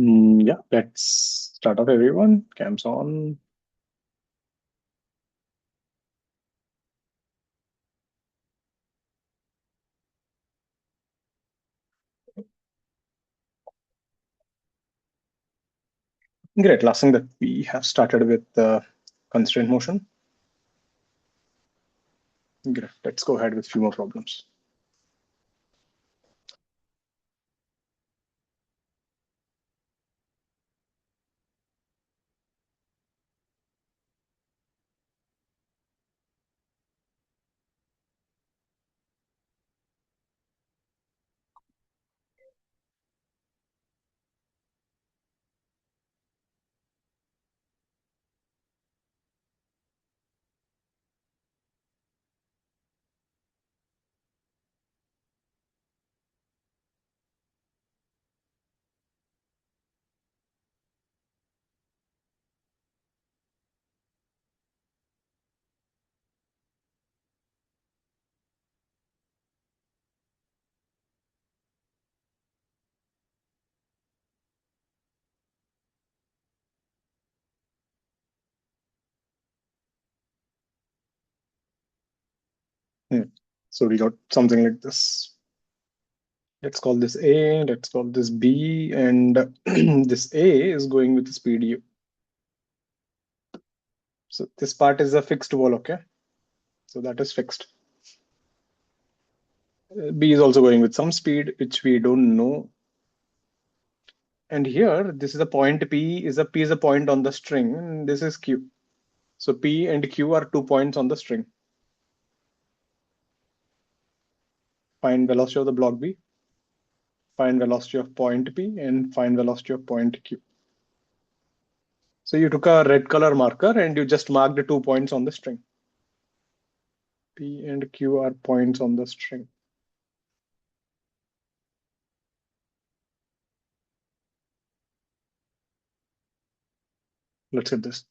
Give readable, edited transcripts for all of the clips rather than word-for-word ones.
Yeah, let's start off everyone. Cam's on. Great. Last thing that we have started with constraint motion. Great. Let's go ahead with a few more problems. Yeah. So we got something like this. Let's call this A, let's call this B, and this A is going with the speed U. So this part is a fixed wall, okay? So that is fixed. B is also going with some speed, which we don't know. And here, this is a point P is a point on the string, and this is Q. So P and Q are 2 points on the string. Find velocity of the block B, find velocity of point P, and find velocity of point Q. So you took a red color marker and you just marked the 2 points on the string. P and Q are points on the string. Let's hit this.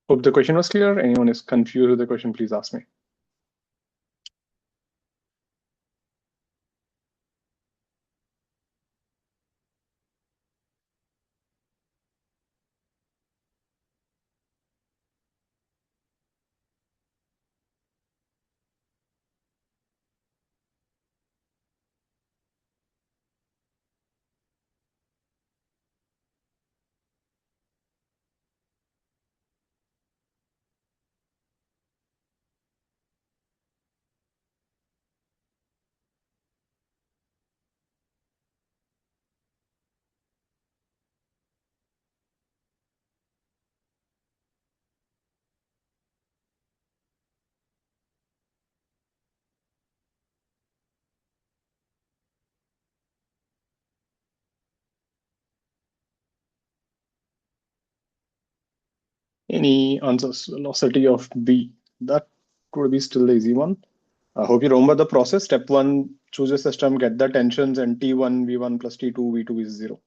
Hope the question was clear. Anyone is confused with the question, please ask me. Any answers? Velocity of B. That could be still the easy one. I hope you remember the process. Step one, choose a system, get the tensions, and T1, V1 plus T2, V2 is 0.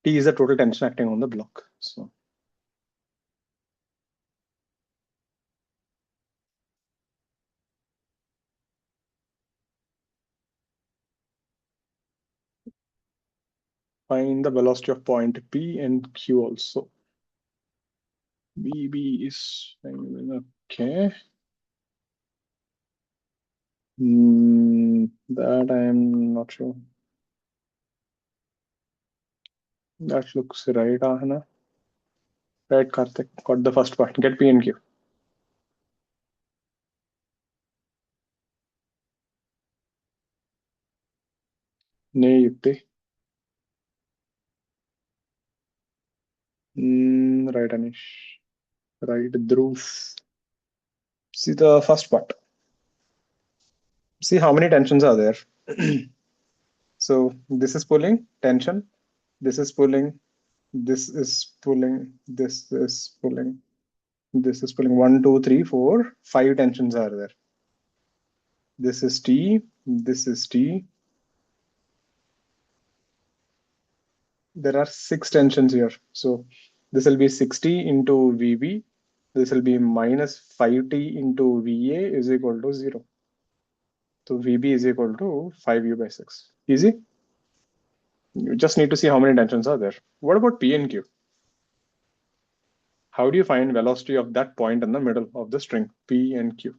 T is the total tension acting on the block. So find the velocity of point P and Q also. BB is okay. That I am not sure. That looks right, Ahana. Right, Karthik. Got the first part. Get P and Q. Nee, Yukti. Right, Anish. Right, Dhruv. See the first part. See how many tensions are there. So this is pulling tension. This is pulling. This is pulling, this is pulling, this is pulling. 1, 2, 3, 4, 5 tensions are there. This is T, this is T. There are 6 tensions here. So this will be 60 into VB. This will be minus 5T into VA is equal to 0. So VB is equal to 5U/6. Easy? You just need to see how many tensions are there. What about P and Q? How do you find velocity of that point in the middle of the string, P and Q?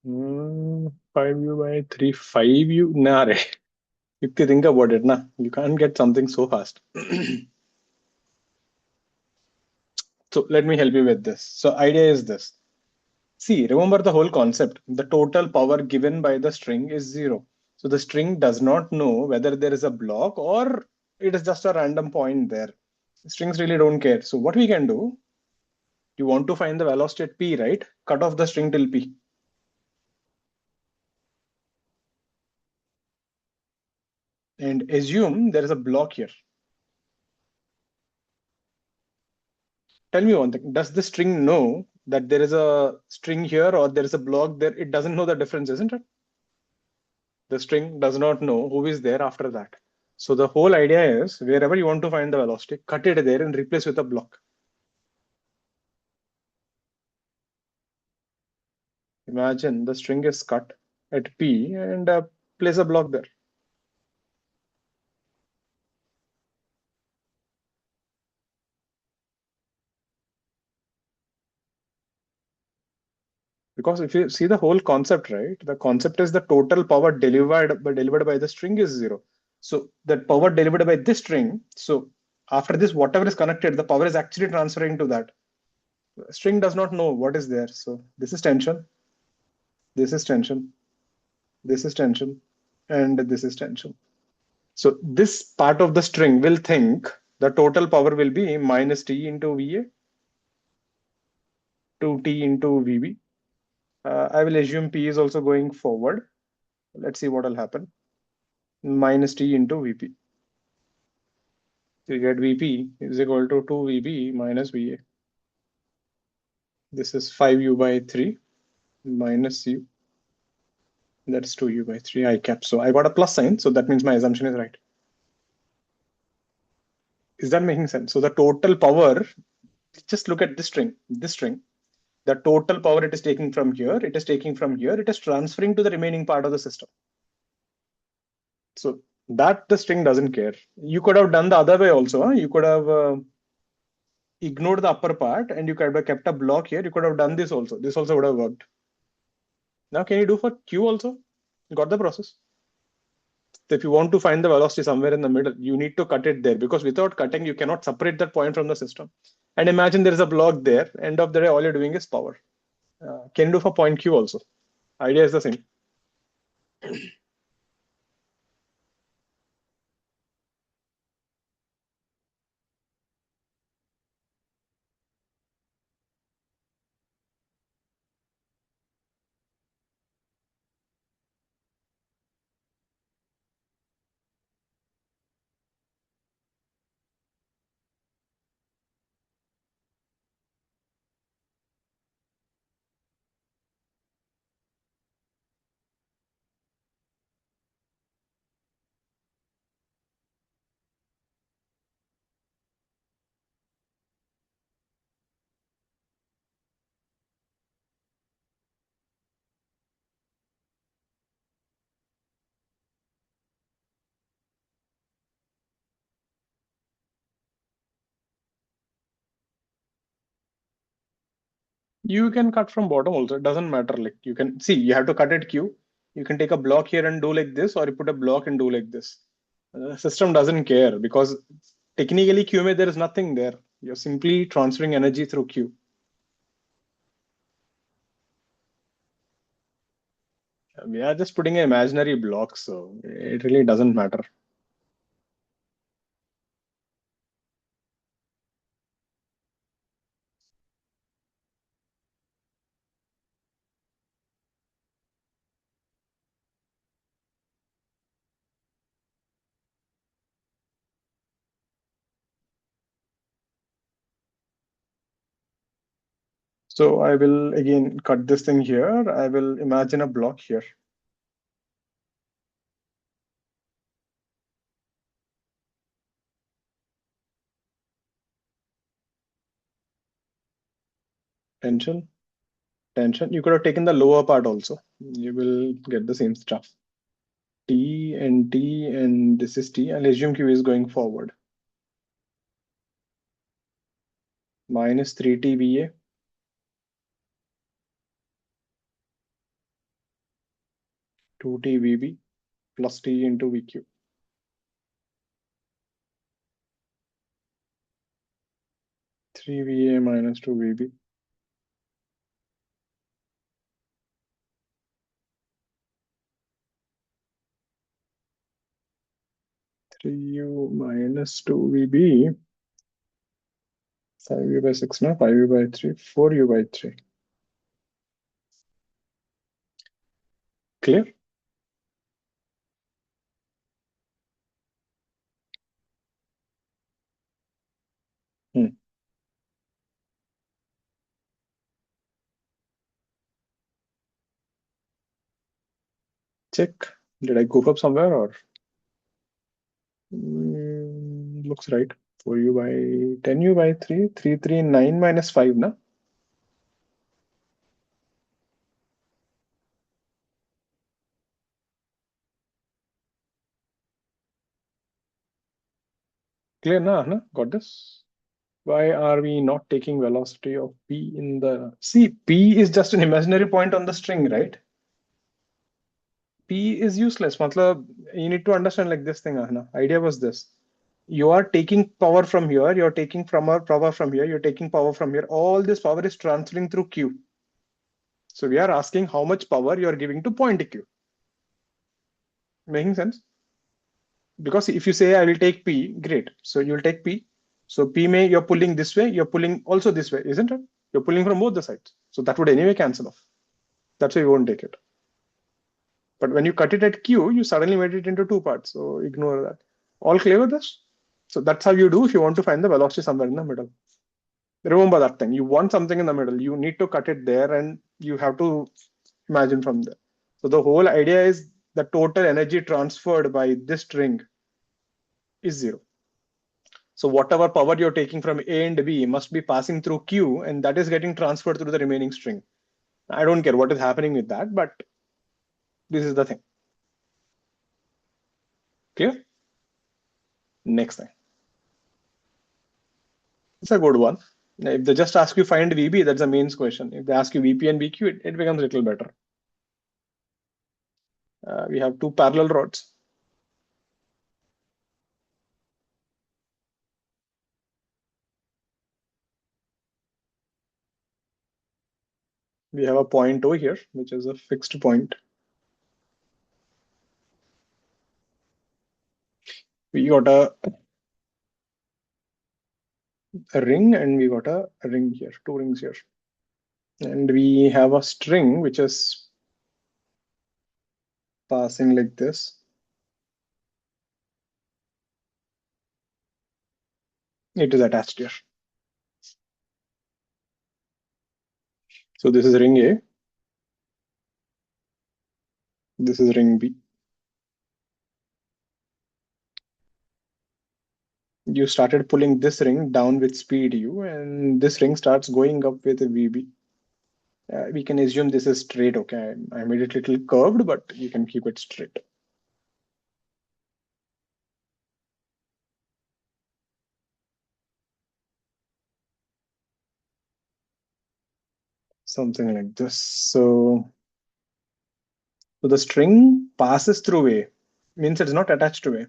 Hmm, 5U/3, 5U? Nah, re. If you think about it, nah, you can't get something so fast. So let me help you with this. So idea is this. See, remember the whole concept. The total power given by the string is 0. So the string does not know whether there is a block or it is just a random point there. Strings really don't care. So what we can do, you want to find the velocity at P, right? Cut off the string till P. And assume there is a block here. Tell me one thing. Does the string know that there is a string here or there is a block there? It doesn't know the difference, isn't it? The string does not know who is there after that. So the whole idea is wherever you want to find the velocity, cut it there and replace with a block. Imagine the string is cut at P and place a block there. Because if you see the whole concept, right, the concept is the total power delivered by the string is 0. So the power delivered by this string, so after this, whatever is connected, the power is actually transferring to that. The string does not know what is there. So this is tension, this is tension, this is tension, and this is tension. So this part of the string will think the total power will be minus T into VA to T into VB. I will assume P is also going forward. Let's see what will happen. Minus T into VP. You get VP is equal to 2VB minus VA. This is 5U/3 minus U. That's 2U/3 I cap. So I got a plus sign. So that means my assumption is right. Is that making sense? So the total power, just look at this string. The total power it is taking from here, it is taking from here, it is transferring to the remaining part of the system. So that the string doesn't care. You could have done the other way also. Huh? You could have ignored the upper part and you could have kept a block here. You could have done this also. This also would have worked. Now, can you do for Q also? You got the process. So if you want to find the velocity somewhere in the middle, you need to cut it there because without cutting, you cannot separate that point from the system. And imagine there is a block there. End of the day, all you're doing is power. Can you do for point Q also? Idea is the same. You can cut from bottom also. It doesn't matter. Like you can see, you have to cut it Q. You can take a block here and do like this, or you put a block and do like this. The system doesn't care because technically Q में there is nothing there. You're simply transferring energy through Q. We are just putting an imaginary block, so it really doesn't matter. So I will again cut this thing here. I will imagine a block here. Tension, tension. You could have taken the lower part also. You will get the same stuff. T and T and this is T. I'll assume Q is going forward. Minus 3T VA. 2T VB plus T into VQ. 3 VA minus 2 VB. 3U minus 2 VB. 5U by 6 now, 5U by 3, 4U by 3. Clear? Check. Did I goof up somewhere or? Looks right. 4U by 10U by 3, 3, 3, 9 minus 5, na? Clear, na? Got this? Why are we not taking velocity of P in the... See, P is just an imaginary point on the string, right? P is useless. Matlab, you need to understand like this thing, Ahna. Idea was this. You are taking power from here, you're taking power from here, you're taking power from here. All this power is transferring through Q. So we are asking how much power you are giving to point Q. Making sense? Because if you say I will take P, great. So you'll take P. So P may you're pulling this way, you're pulling also this way, isn't it? You're pulling from both the sides. So that would anyway cancel off. That's why you won't take it. But when you cut it at Q, you suddenly made it into two parts. So ignore that. All clear with this? So that's how you do if you want to find the velocity somewhere in the middle. Remember that thing. You want something in the middle. You need to cut it there and you have to imagine from there. So the whole idea is the total energy transferred by this string is zero. So whatever power you're taking from A and B must be passing through Q, and that is getting transferred through the remaining string. I don't care what is happening with that, but this is the thing. Clear? Next thing. It's a good one. If they just ask you find VB, that's the main question. If they ask you VP and VQ, it becomes a little better. We have two parallel rods. We have a point O here, which is a fixed point. We got a ring and we got a ring here, two rings here. And we have a string which is passing like this. It is attached here. So this is ring A. This is ring B. You started pulling this ring down with speed U, and this ring starts going up with a VB. We can assume this is straight, okay? I made it a little curved, but you can keep it straight. Something like this. So the string passes through A, means it's not attached to A.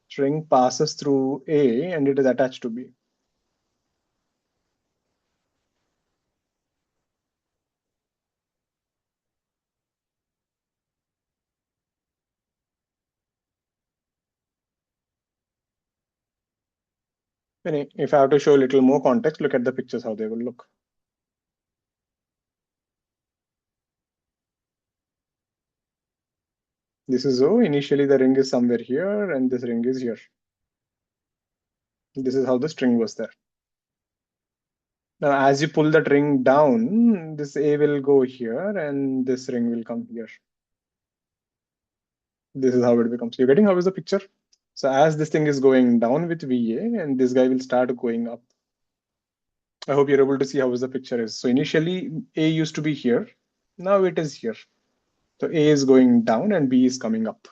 String passes through A and it is attached to B. And if I have to show a little more context, look at the pictures, how they will look. This is O. Initially, the ring is somewhere here, and this ring is here. This is how the string was there. Now, as you pull that ring down, this A will go here, and this ring will come here. This is how it becomes. You're getting how is the picture? So as this thing is going down with VA, and this guy will start going up. I hope you're able to see how is the picture is. So initially, A used to be here. Now it is here. So A is going down, and B is coming up.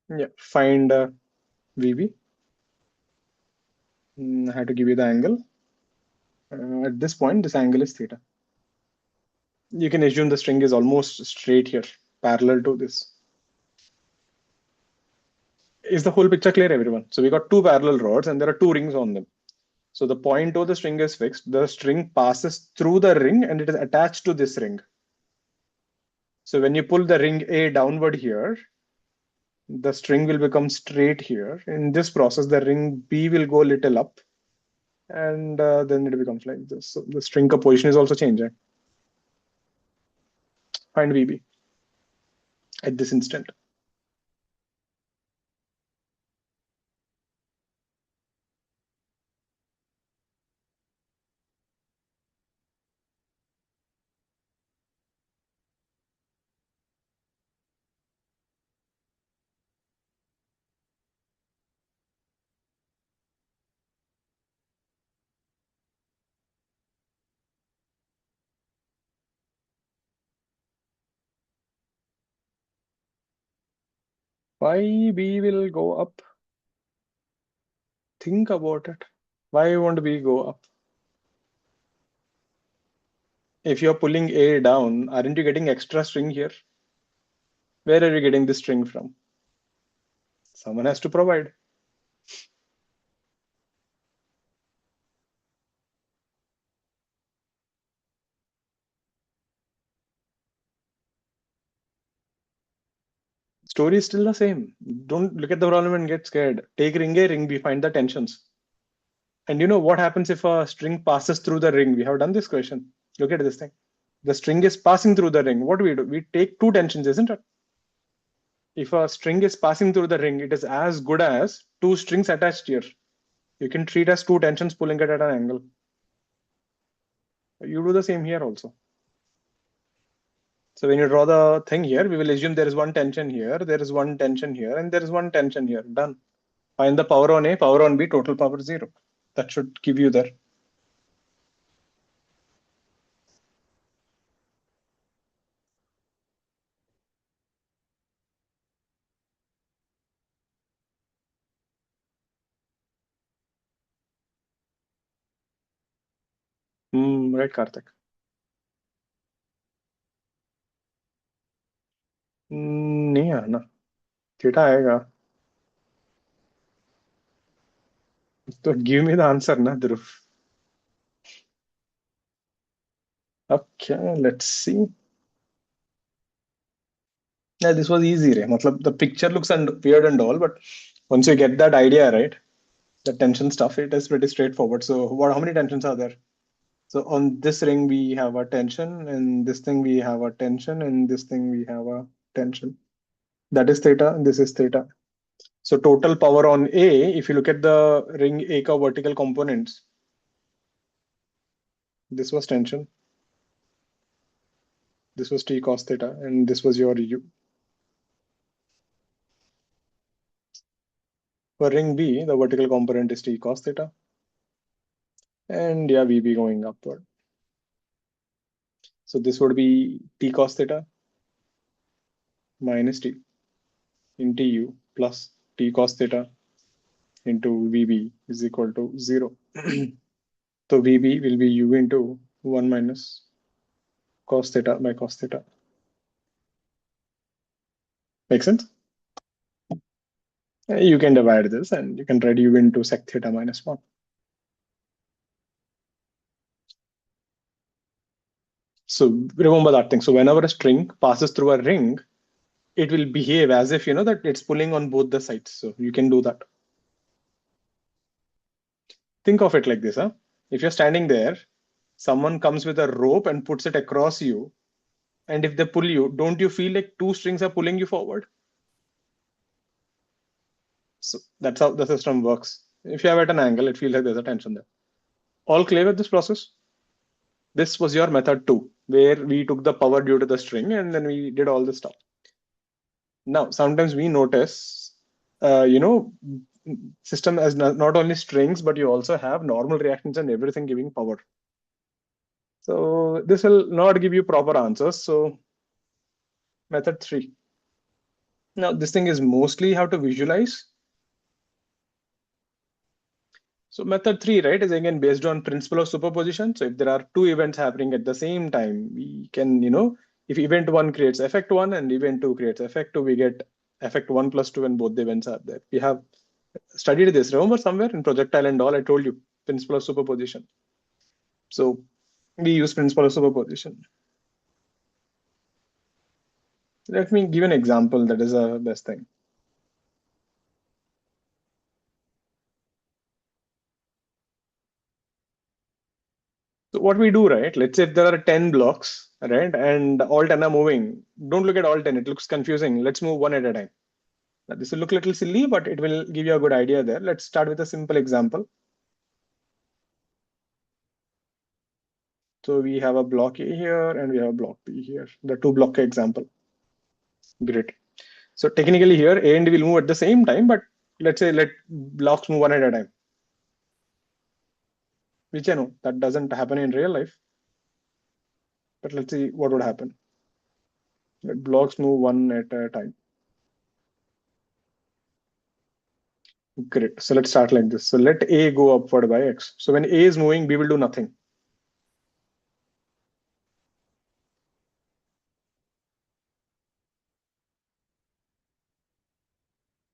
Yeah, find VB. I had to give you the angle. At this point, this angle is theta. You can assume the string is almost straight here, parallel to this. Is the whole picture clear, everyone? So we got two parallel rods and there are two rings on them. So the point of the string is fixed. The string passes through the ring and it is attached to this ring. So when you pull the ring A downward here, the string will become straight here. In this process, the ring B will go a little up, and then it becomes like this. So the string position is also changing. Find VB at this instant. Why B will go up? Think about it. Why won't B go up? If you're pulling A down, aren't you getting extra string here? Where are you getting this string from? Someone has to provide. Story is still the same. Don't look at the problem and get scared. Take ring A, ring B, find the tensions. And you know what happens if a string passes through the ring? We have done this question. Look at this thing. The string is passing through the ring. What do? We take two tensions, isn't it? If a string is passing through the ring, it is as good as two strings attached here. You can treat as two tensions pulling it at an angle. You do the same here also. So when you draw the thing here, we will assume there is one tension here, there is one tension here, and there is one tension here. Done. Find the power on A, power on B, total power 0. That should give you there. Right, Karthik. नहीं आना theta आएगा तो give me the answer ना Dhruv. Okay, let's see. Yeah, this was easy रे मतलब the picture looks weird and all, but once you get that idea, right, the tension stuff, it is pretty straightforward. So how many tensions are there? So on this ring we have a tension, and this thing we have a tension, and this thing we have a tension. That is theta, and this is theta. So total power on A, if you look at the ring A ka vertical components, this was tension, this was T cos theta, and this was your U. For ring B, the vertical component is T cos theta, and yeah, VB going upward. So this would be T cos theta minus T into U plus T cos theta into VB is equal to 0. So VB will be U into 1 minus cos theta by cos theta. Make sense? You can divide this and you can write U into sec theta minus 1. So remember that thing. So whenever a string passes through a ring, it will behave as if, that it's pulling on both the sides. So you can do that. Think of it like this, huh? If you're standing there, someone comes with a rope and puts it across you, and if they pull you, don't you feel like two strings are pulling you forward? So that's how the system works. If you have at an angle, it feels like there's a tension there. All clear with this process? This was your method 2, where we took the power due to the string and then we did all this stuff. Now, sometimes we notice, system as not only strings, but you also have normal reactions and everything giving power. So this will not give you proper answers. So method 3. Now, this thing is mostly how to visualize. So method 3, right, is again based on principle of superposition. So if there are two events happening at the same time, we can, if event 1 creates effect 1 and event 2 creates effect 2, we get effect 1 plus 2 when both the events are there. We have studied this. Remember somewhere in projectile and all, I told you principle of superposition. So we use principle of superposition. Let me give an example that is a best thing. So what we do, right? Let's say if there are 10 blocks, right, and all 10 are moving. Don't look at all 10. It looks confusing. Let's move one at a time. Now, this will look a little silly, but it will give you a good idea there. Let's start with a simple example. So we have a block A here and we have a block B here. The two block example. Great. So technically here A and B will move at the same time, but let's say let blocks move one at a time. Which I know that doesn't happen in real life. But let's see what would happen. Let blocks move one at a time. Great. So let's start like this. So let A go upward by X. So when A is moving, B will do nothing.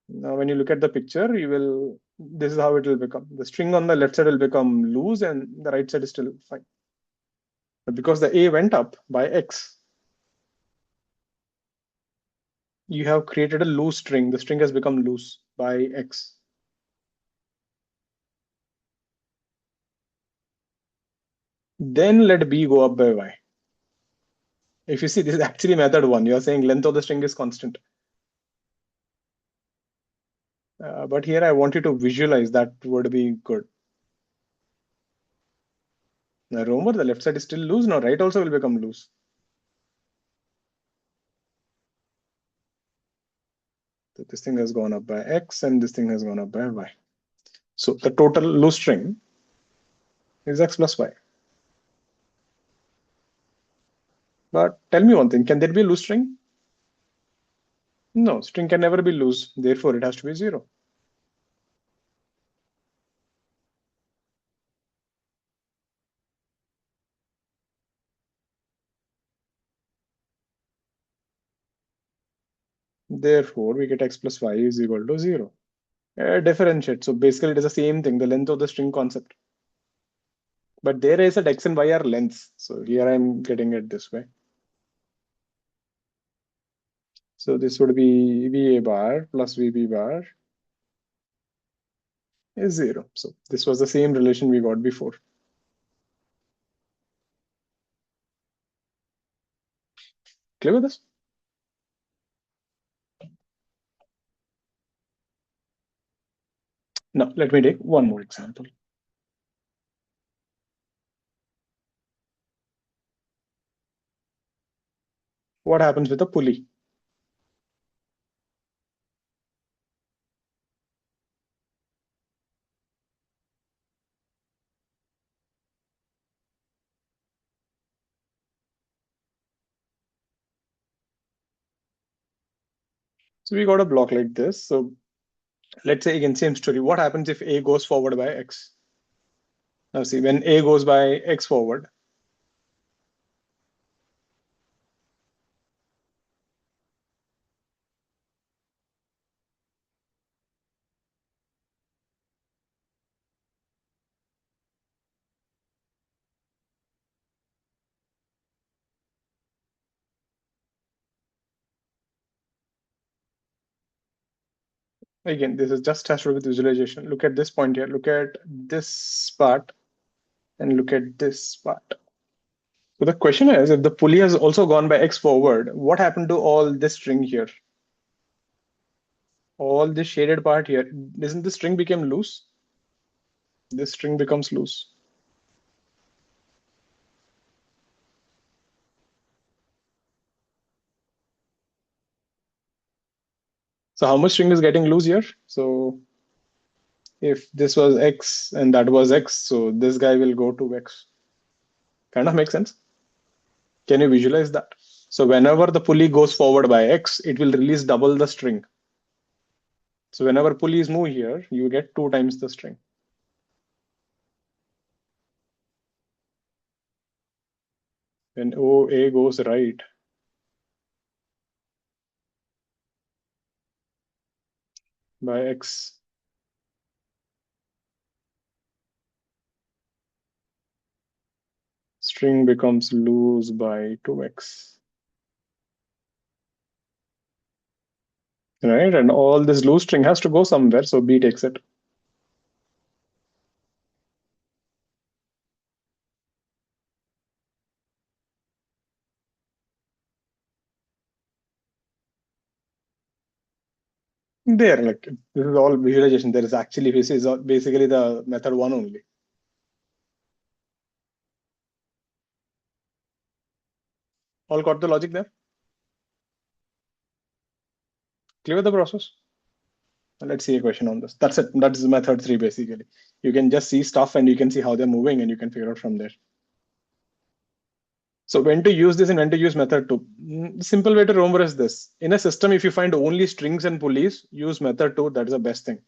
Now, when you look at the picture, this is how it will become. The string on the left side will become loose and the right side is still fine. But because the A went up by X, you have created a loose string. The string has become loose by X. Then let B go up by Y. If you see, this is actually method 1. You are saying length of the string is constant. But here I want you to visualize that would be good. Now remember, the left side is still loose. Now right also will become loose. So this thing has gone up by X and this thing has gone up by Y. So the total loose string is X plus Y. But tell me one thing, can there be a loose string? No, string can never be loose. Therefore, it has to be 0. Therefore, we get X plus Y is equal to 0. Differentiate. So basically, it is the same thing, the length of the string concept. But there is that X and Y are lengths. So here I'm getting it this way. So this would be VA bar plus VB bar is 0. So this was the same relation we got before. Clear with this? Now, let me take one more example. What happens with a pulley? So we got a block like this. So let's say again, same story. What happens if A goes forward by X? Now see, when A goes by X forward, again, this is just has to do with visualization. Look at this point here. Look at this part and look at this part. So the question is, if the pulley has also gone by X forward, what happened to all this string here? All this shaded part here, isn't the string become loose? This string becomes loose. So how much string is getting loose here? So if this was X and that was X, so this guy will go to X. Kind of makes sense. Can you visualize that? So whenever the pulley goes forward by X, it will release double the string. So whenever pulleys move here, you get 2 times the string. When OA goes right by X, string becomes loose by 2X. Right? And all this loose string has to go somewhere, so B takes it. There, like this is all visualization. There is actually this is basically the method one only. All got the logic there? Clear the process? Let's see a question on this. That's it. That's method three basically. You can just see stuff and you can see how they're moving and you can figure out from there. So when to use this and when to use method two? Simple way to remember is this. In a system, if you find only strings and pulleys, use method two. That is the best thing.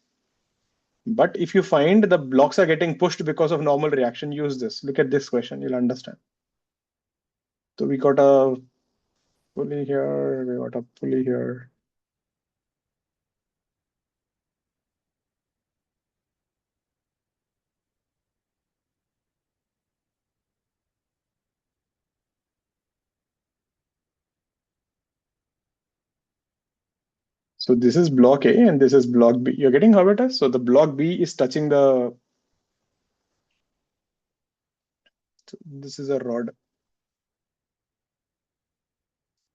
But if you find the blocks are getting pushed because of normal reaction, use this. Look at this question. You'll understand. So we got a pulley here. We got a pulley here. So this is block A and this is block B. You're getting how it is? So the block B is touching the, this is a rod.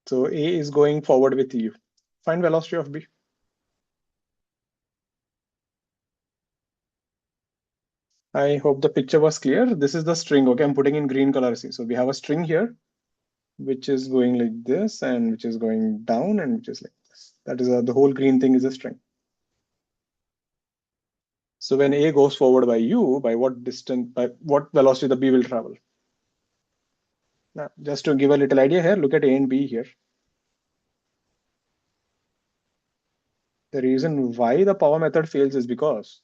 So A is going forward with U. Find velocity of B. I hope the picture was clear. This is the string. Okay, I'm putting in green color. See, so we have a string here, which is going like this and which is going down and which is like this. That is the whole green thing is a string. So when A goes forward by U, by what distance, by what velocity the B will travel? Now, just to give a little idea here, look at A and B here. The reason why the power method fails is because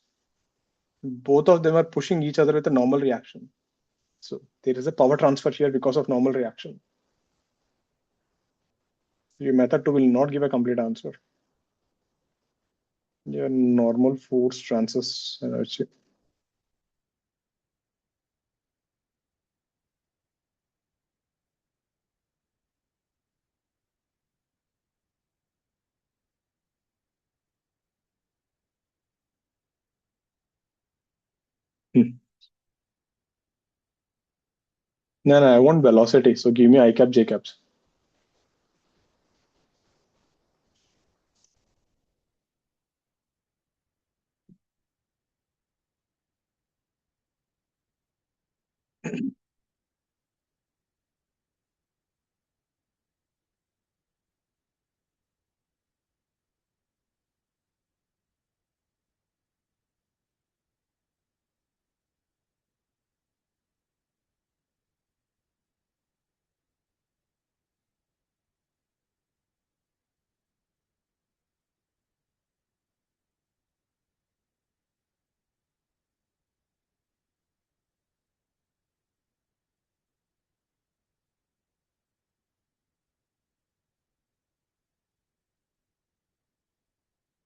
both of them are pushing each other with a normal reaction. So there is a power transfer here because of normal reaction. Your method two will not give a complete answer. Your normal force transfer energy. Hmm. No, I want velocity. So give me I cap, J caps.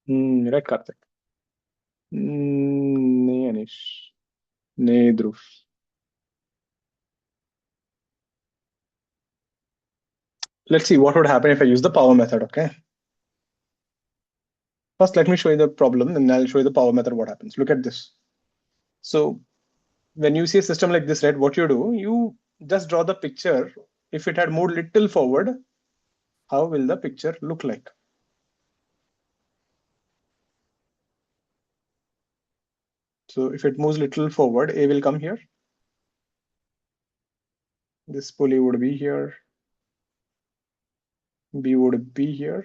Right, Karthik. Nee, Anish. Nee, Dhruv. Let's see what would happen if I use the power method, okay? First, let me show you the problem, and I'll show you the power method what happens. Look at this. So when you see a system like this, right, what you do, you just draw the picture. If it had moved little forward, how will the picture look like? So if it moves little forward, A will come here. This pulley would be here. B would be here.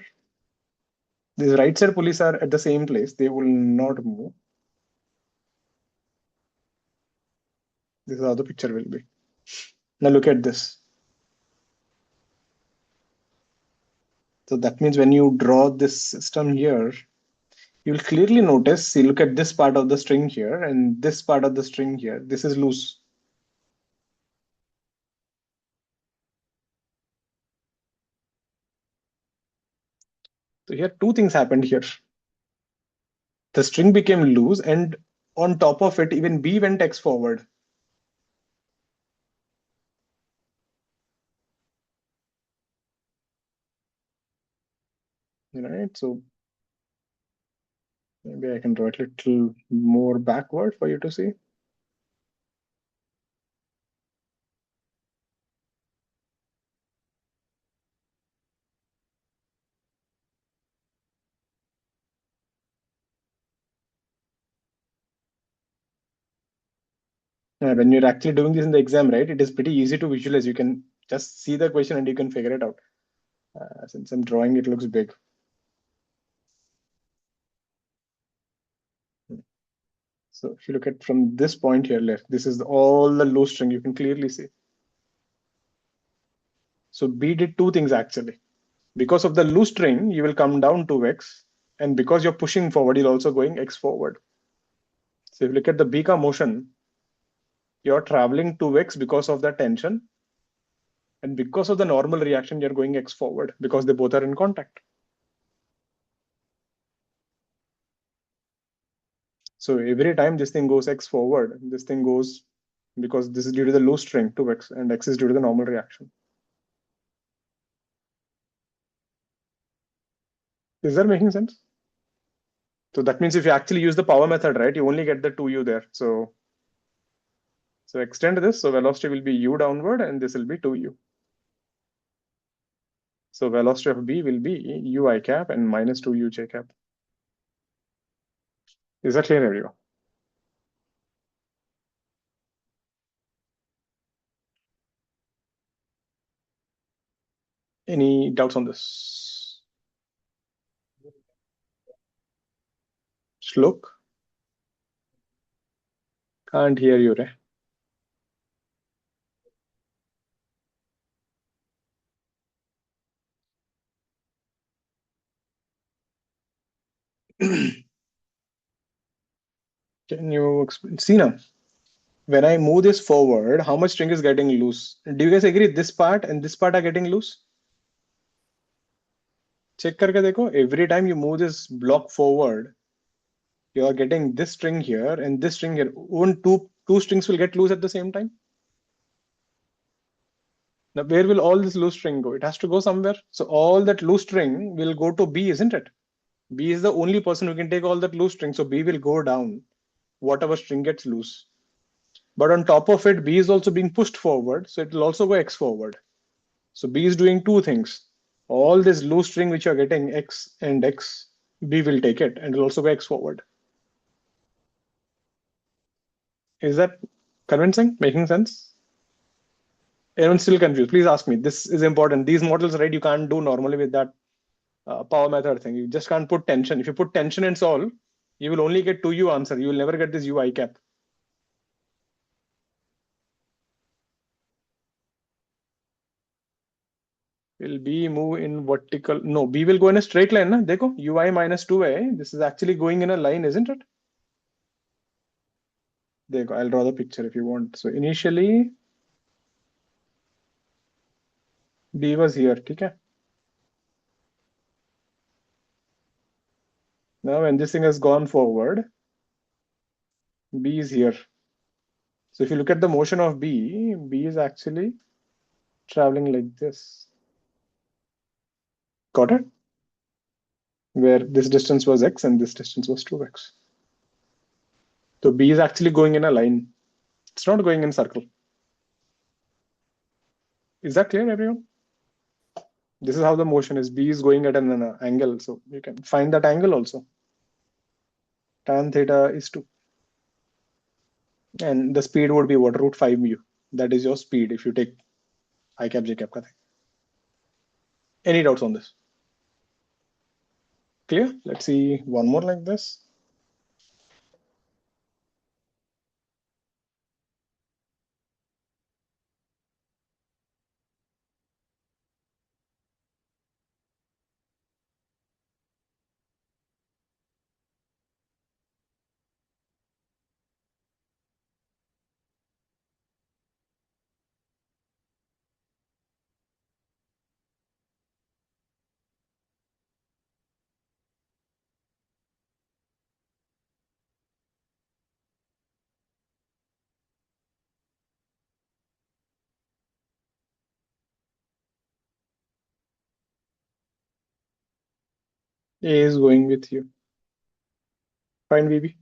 These right side pulleys are at the same place. They will not move. This is how the picture will be. Now look at this. So that means when you draw this system here, you'll clearly notice, see, look at this part of the string here and this part of the string here. This is loose. So here, two things happened here. The string became loose, and on top of it, even B went X forward. Right? So maybe I can draw it a little more backward for you to see. When you're actually doing this in the exam, right, it is pretty easy to visualize. You can just see the question and you can figure it out. Since I'm drawing, it looks big. So if you look at from this point here left, this is all the loose string. You can clearly see. So B did two things actually. Because of the loose string, you will come down 2x. And because you're pushing forward, you're also going x forward. So if you look at the Bika motion, you're traveling 2x because of the tension. And because of the normal reaction, you're going x forward because they both are in contact. So every time this thing goes x forward, this thing goes because this is due to the loose string 2x and x is due to the normal reaction. Is that making sense? So that means if you actually use the power method, right, you only get the 2u there. So extend this. So velocity will be u downward and this will be 2u. So velocity of B will be u I cap and minus 2u j cap. Is that clear, everyone? Any doubts on this? Shlok? Can't hear you, Ray. Can you explain? See now, when I move this forward, how much string is getting loose? Do you guys agree this part and this part are getting loose? Check करके देखो. Every time you move this block forward, you are getting this string here and this string here. Won't two strings will get loose at the same time? Now, where will all this loose string go? It has to go somewhere. So all that loose string will go to B, isn't it? B is the only person who can take all that loose string. So B will go down, whatever string gets loose. But on top of it, B is also being pushed forward. So it will also go X forward. So B is doing two things. All this loose string which you're getting X and X, B will take it and will also go X forward. Is that convincing? Making sense? Everyone's still confused. Please ask me. This is important. These models, right, you can't do normally with that power method thing. You just can't put tension. If you put tension and solve, you will only get 2u answer. You will never get this u I cap. Will B move in vertical? No, B will go in a straight line. Na? Dekho, ui minus 2a. This is actually going in a line, isn't it? Dekho, I'll draw the picture if you want. So initially, B was here. Okay? Now when this thing has gone forward, B is here. So if you look at the motion of B is actually traveling like this. Got it? Where this distance was x and this distance was 2x. So B is actually going in a line. It's not going in circle. Is that clear, everyone? This is how the motion is. B is going at an angle. So you can find that angle also. Tan theta is 2. And the speed would be what? Root 5 mu. That is your speed if you take I cap, J cap. Any doubts on this? Clear? Let's see one more like this. A is going with you. Find VB.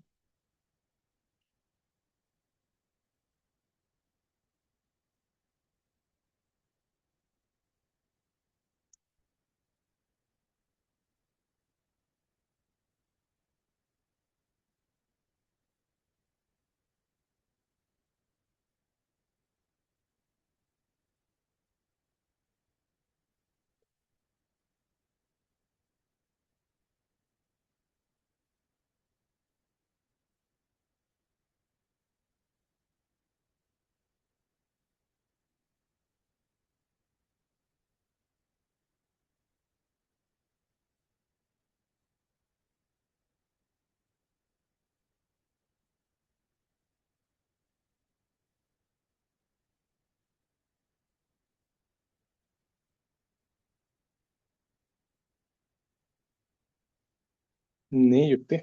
नहीं युक्ति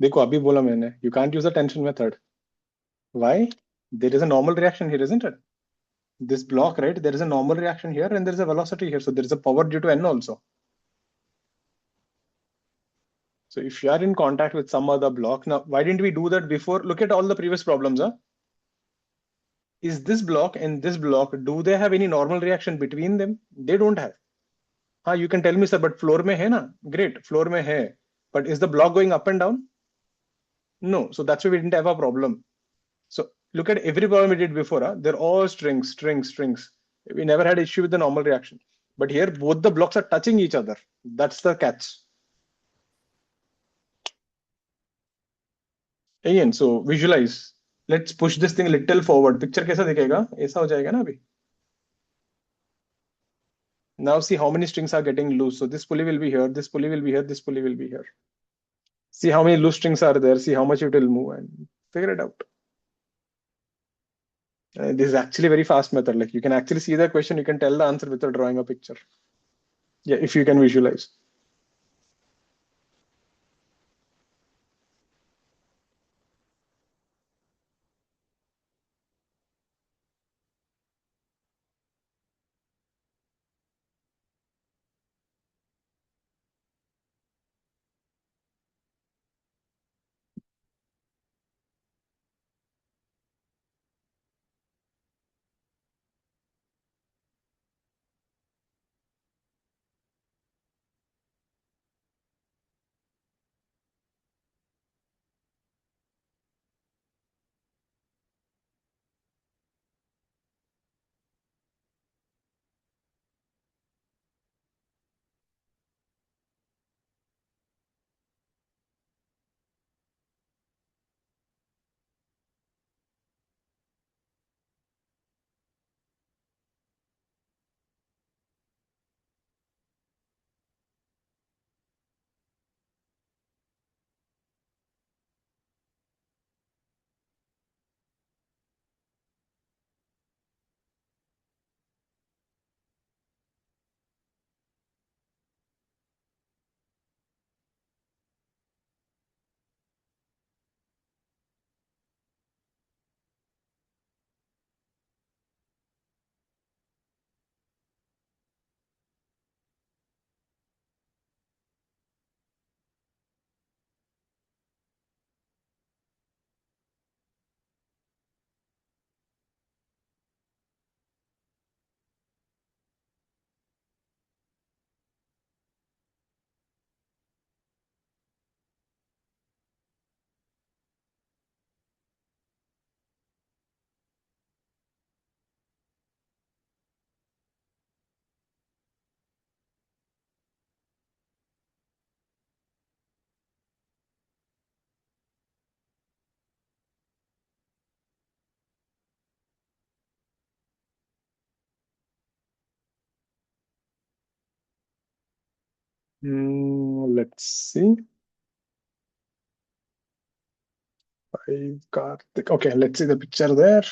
देखो अभी बोला मैंने you can't use the tension method. Why? There is a normal reaction here, isn't it? This block, right? There is a normal reaction here and there is a velocity here. So there is a power due to N also. So if you are in contact with some other block, now why didn't we do that before? Look at all the previous problems. Huh? Is this block and this block, do they have any normal reaction between them? They don't have. You can tell me, sir, but floor mein hai na? Great, floor mein hai. But is the block going up and down? No. So that's why we didn't have a problem. So look at every problem we did before. They're all strings, strings, strings. We never had issue with the normal reaction. But here, both the blocks are touching each other. That's the catch. Again, so visualize. Let's push this thing a little forward. Picture कैसा दिखेगा? ऐसा हो जाएगा ना अभी. Now see how many strings are getting loose. So this pulley will be here, this pulley will be here, this pulley will be here. See how many loose strings are there, see how much it will move and figure it out. This is actually a very fast method. Like you can actually see the question, you can tell the answer without drawing a picture. Yeah, if you can visualize. Let's see. Karthik. Okay, let's see the picture there.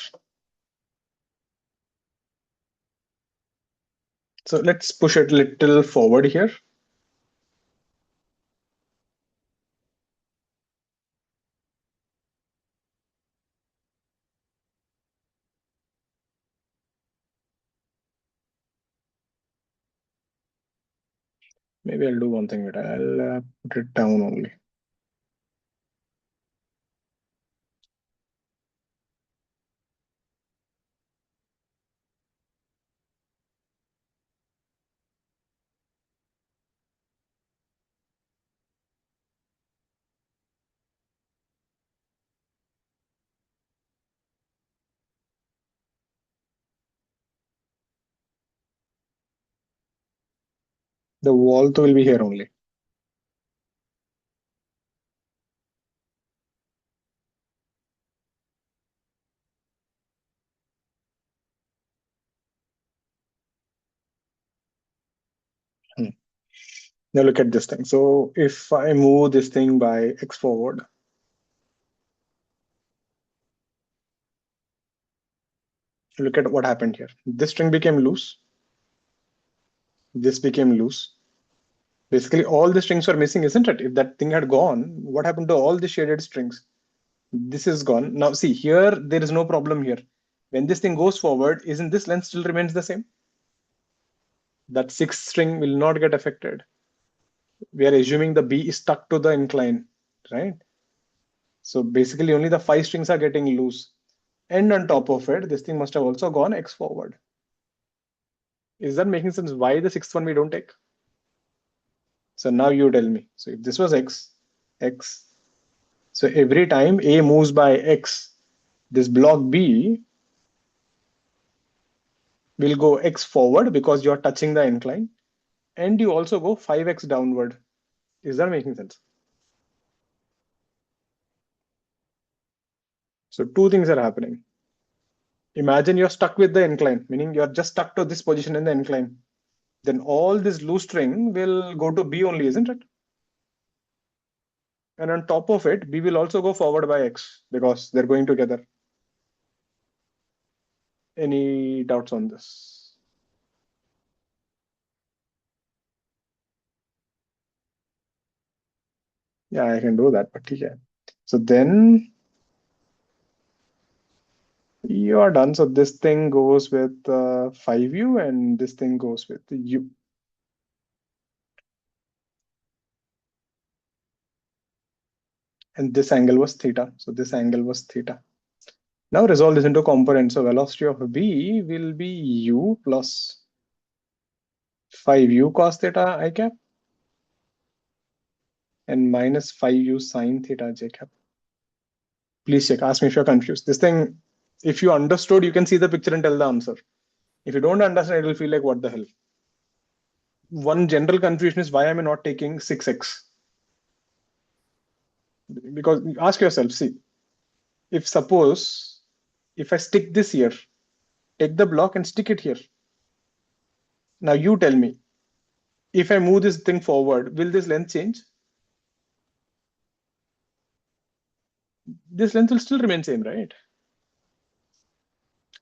So let's push it a little forward here. Maybe I'll do one thing with it. I'll put it down only. The wall will be here only. Hmm. Now look at this thing. So if I move this thing by X forward, look at what happened here. This string became loose. This became loose. Basically, all the strings were missing, isn't it? If that thing had gone, what happened to all the shaded strings? This is gone. Now see, here, there is no problem here. When this thing goes forward, isn't this length still remains the same? That sixth string will not get affected. We are assuming the B is stuck to the incline, right? So basically only the 5 strings are getting loose. And on top of it, this thing must have also gone X forward. Is that making sense? Why the sixth one we don't take? So now you tell me. So if this was X, X, so every time A moves by X, this block B will go X forward because you're touching the incline, and you also go 5X downward. Is that making sense? So two things are happening. Imagine you're stuck with the incline, meaning you're just stuck to this position in the incline. Then all this loose string will go to B only, isn't it? And on top of it, B will also go forward by X because they're going together. Any doubts on this? Yeah, I can do that, but yeah. So then you are done. So this thing goes with 5U and this thing goes with U. And this angle was theta. So this angle was theta. Now resolve this into components. So velocity of B will be U plus 5U cos theta I cap and minus 5U sine theta j cap. Please check. Ask me if you're confused. This thing, if you understood, you can see the picture and tell the answer. If you don't understand, it will feel like, what the hell? One general confusion is, why am I not taking 6x? Because ask yourself, see, if suppose, if I stick this here, take the block and stick it here. Now you tell me, if I move this thing forward, will this length change? This length will still remain same, right?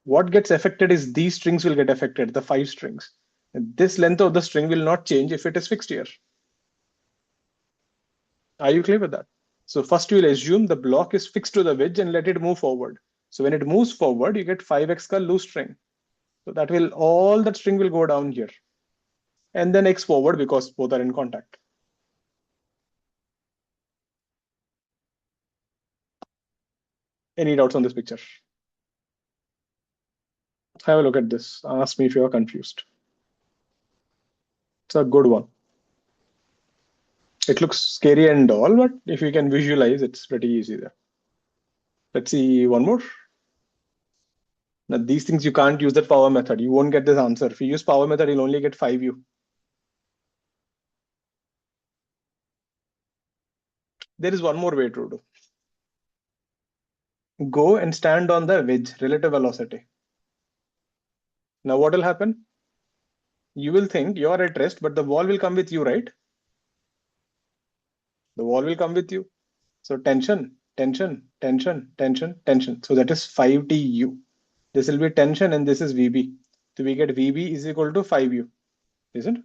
What gets affected is these strings will get affected, the 5 strings. And this length of the string will not change if it is fixed here. Are you clear with that? So first you will assume the block is fixed to the wedge and let it move forward. So when it moves forward, you get 5x ka loose string. So that will, all that string will go down here. And then x forward because both are in contact. Any doubts on this picture? Have a look at this. Ask me if you are confused. It's a good one. It looks scary and all, but if you can visualize, it's pretty easy there. Let's see one more. Now these things you can't use that power method. You won't get this answer. If you use power method, you'll only get 5u. There is one more way to do. Go and stand on the wedge, relative velocity. Now what will happen? You will think you're at rest, but the wall will come with you, right? The wall will come with you. So tension, tension, tension, tension, tension. So that is 5TU. This will be tension and this is VB. So we get VB is equal to 5U, isn't it?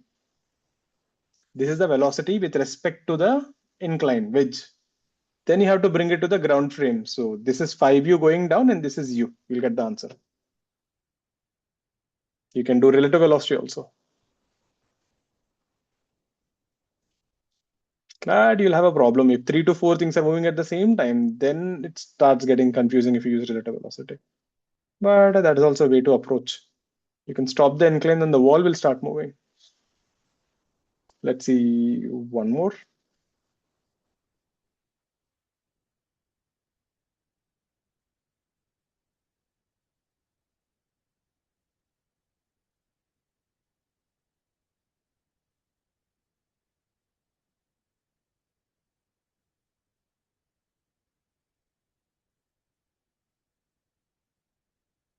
This is the velocity with respect to the incline wedge. Then you have to bring it to the ground frame. So this is 5U going down and this is U. You'll get the answer. You can do relative velocity also. But you'll have a problem. If 3 to 4 things are moving at the same time, then it starts getting confusing if you use relative velocity. But that is also a way to approach. You can stop the incline, then the wall will start moving. Let's see one more.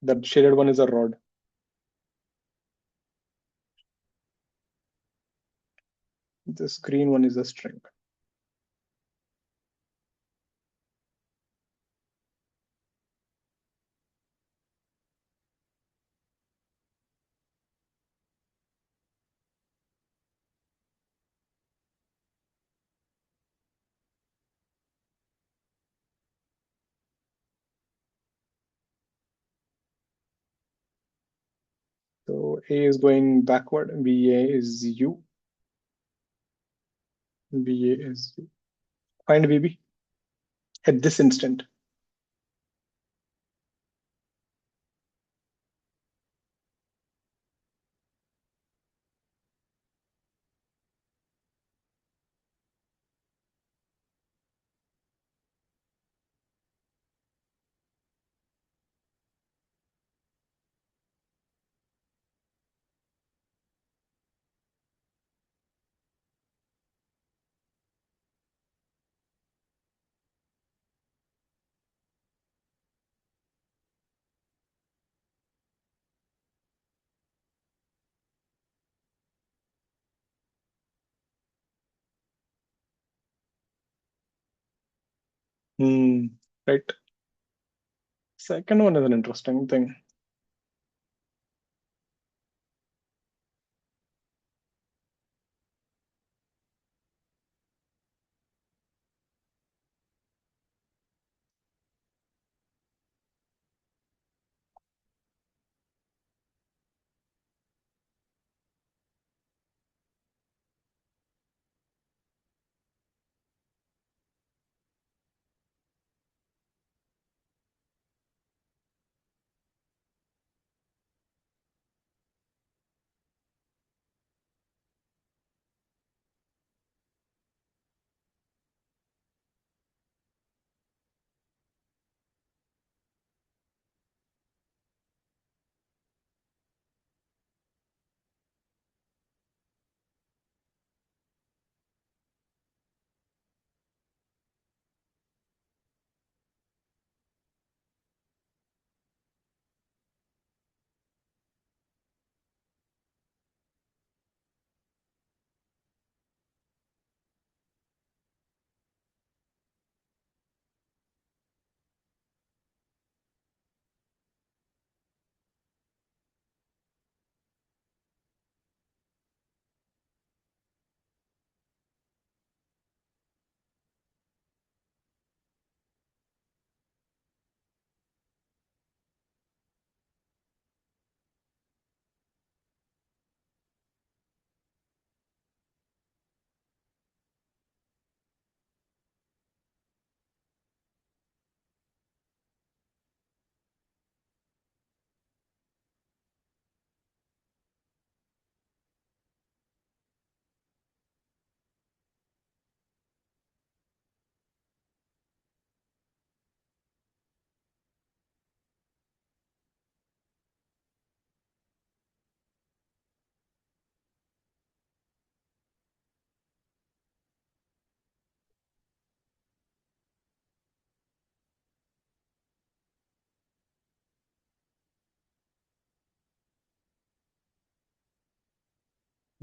The shaded one is a rod. This green one is a string. So A is going backward, VA is U, VA is U. Find VB at this instant. Right. Second one is an interesting thing.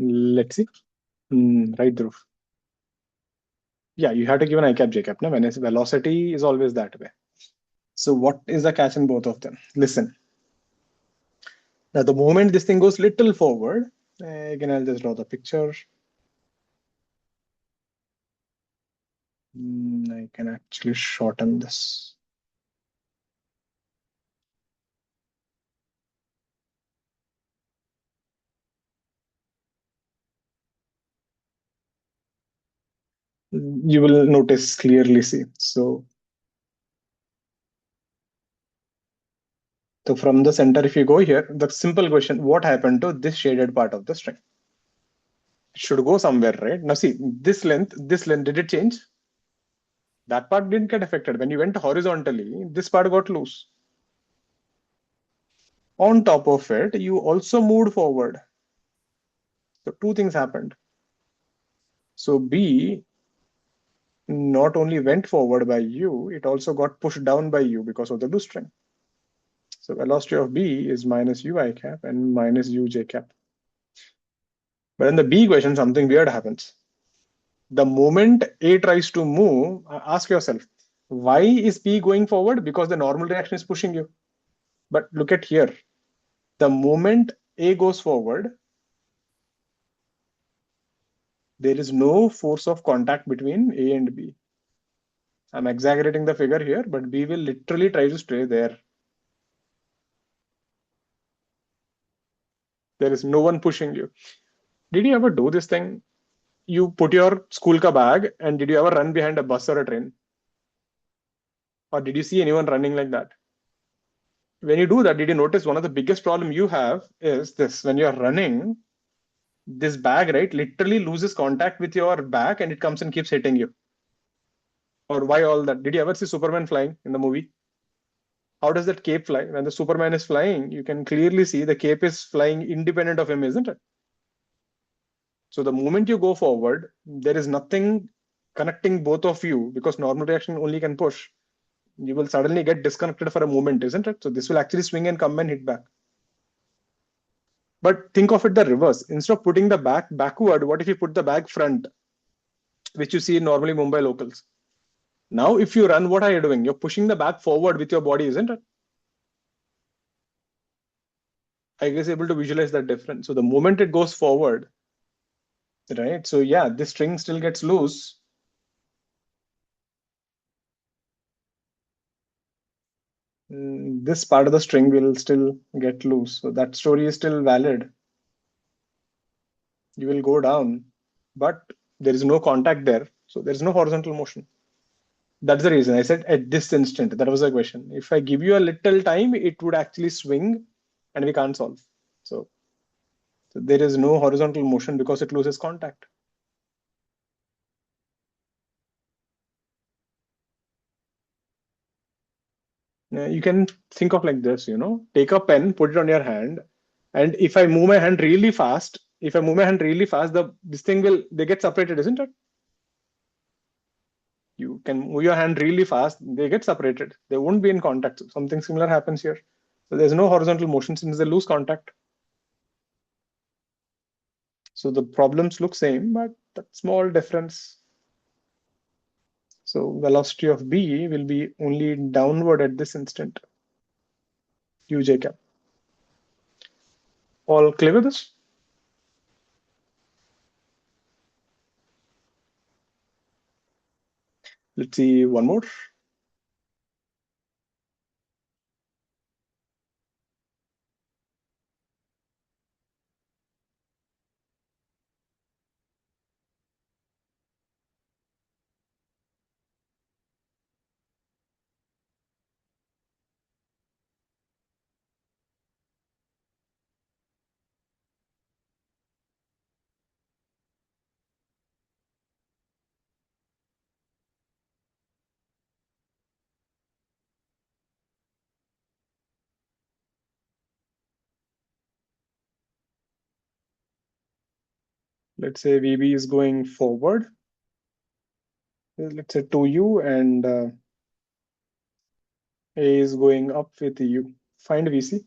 Let's see. Right, Dhruv. Yeah, you have to give an I cap J cap. No? When its velocity is always that way. So what is the catch in both of them? Listen. Now the moment this thing goes little forward, again I'll just draw the picture. I can actually shorten this. You will notice clearly, see. So from the center, if you go here, the simple question, what happened to this shaded part of the string? It should go somewhere, right? Now see, this length, did it change? That part didn't get affected. When you went horizontally, this part got loose. On top of it, you also moved forward. So two things happened. So B not only went forward by you, it also got pushed down by you because of the loose string. So velocity of B is minus ui cap and minus uj cap. But in the B question, something weird happens. The moment A tries to move, ask yourself, why is B going forward? Because the normal reaction is pushing you. But look at here. The moment A goes forward, there is no force of contact between A and B. I'm exaggerating the figure here, but B will literally try to stay there. There is no one pushing you. Did you ever do this thing? You put your school ka bag, and did you ever run behind a bus or a train? Or did you see anyone running like that? When you do that, did you notice one of the biggest problem you have is this: when you're running, this bag, right, literally loses contact with your back and it comes and keeps hitting you. Or why all that? Did you ever see Superman flying in the movie? How does that cape fly? When the Superman is flying, you can clearly see the cape is flying independent of him, isn't it? So the moment you go forward, there is nothing connecting both of you because normal reaction only can push. You will suddenly get disconnected for a moment, isn't it? So this will actually swing and come and hit back. But think of it the reverse. Instead of putting the back backward, what if you put the bag front, which you see normally Mumbai locals? Now, if you run, what are you doing? You're pushing the bag forward with your body, isn't it? I guess able to visualize that difference. So the moment it goes forward, right? So yeah, this string still gets loose. This part of the string will still get loose. So that story is still valid. You will go down, but there is no contact there. So there is no horizontal motion. That's the reason I said at this instant. That was the question. If I give you a little time, it would actually swing and we can't solve. So there is no horizontal motion because it loses contact. You can think of like this, take a pen, put it on your hand, and if I move my hand really fast, this thing will, they get separated, isn't it? You can move your hand really fast, they get separated. They won't be in contact. Something similar happens here. So there's no horizontal motion since they lose contact. So the problems look same, but that small difference. So velocity of B will be only downward at this instant. Uj cap. All clear with this? Let's see one more. Let's say VB is going forward. Let's say to U, and A is going up with U. Find VC.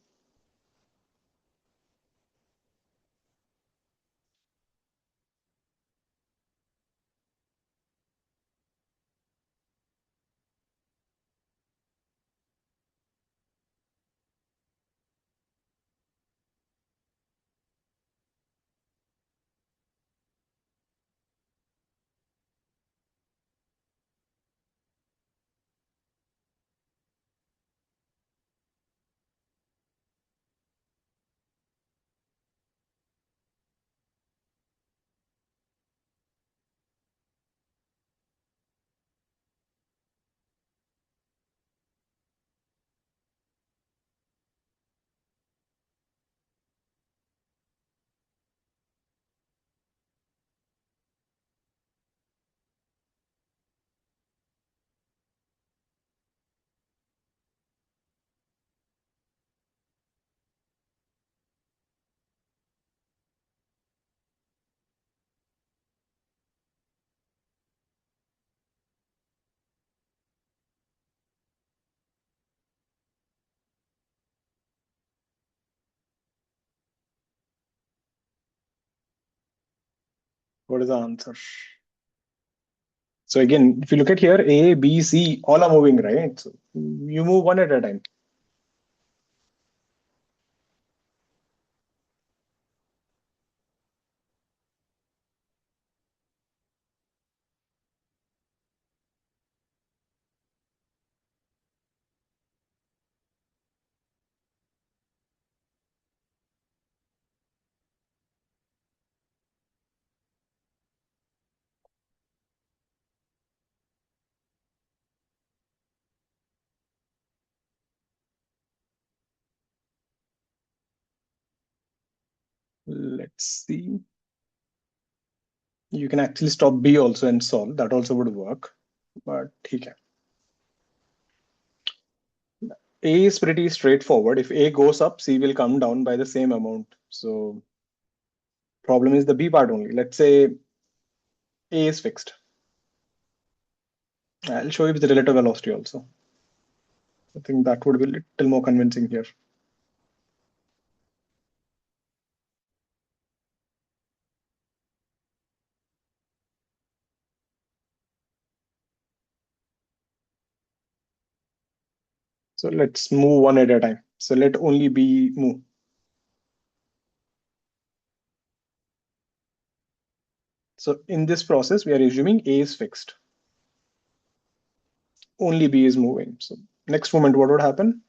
What is the answer? So again, if you look at here, A, B, C, all are moving, right? So you move one at a time. Let's see. You can actually stop B also and solve. That also would work. But okay. A is pretty straightforward. If A goes up, C will come down by the same amount. So problem is the B part only. Let's say A is fixed. I'll show you the relative velocity also. I think that would be a little more convincing here. So let's move one at a time. So let only B move. So in this process, we are assuming A is fixed. Only B is moving. So next moment, what would happen?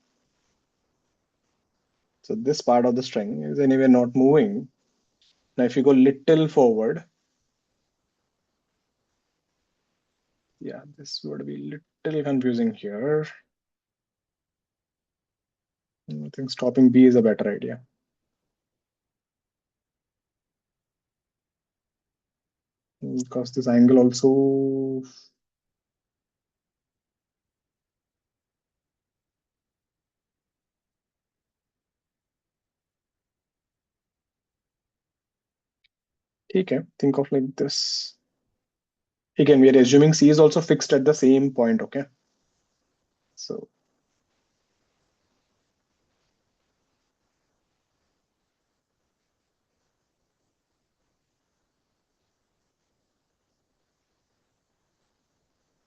So this part of the string is anyway not moving. Now, if you go little forward, yeah, this would be little confusing here. I think stopping B is a better idea. Because this angle also. Okay, think of like this. Again, we are assuming C is also fixed at the same point, okay?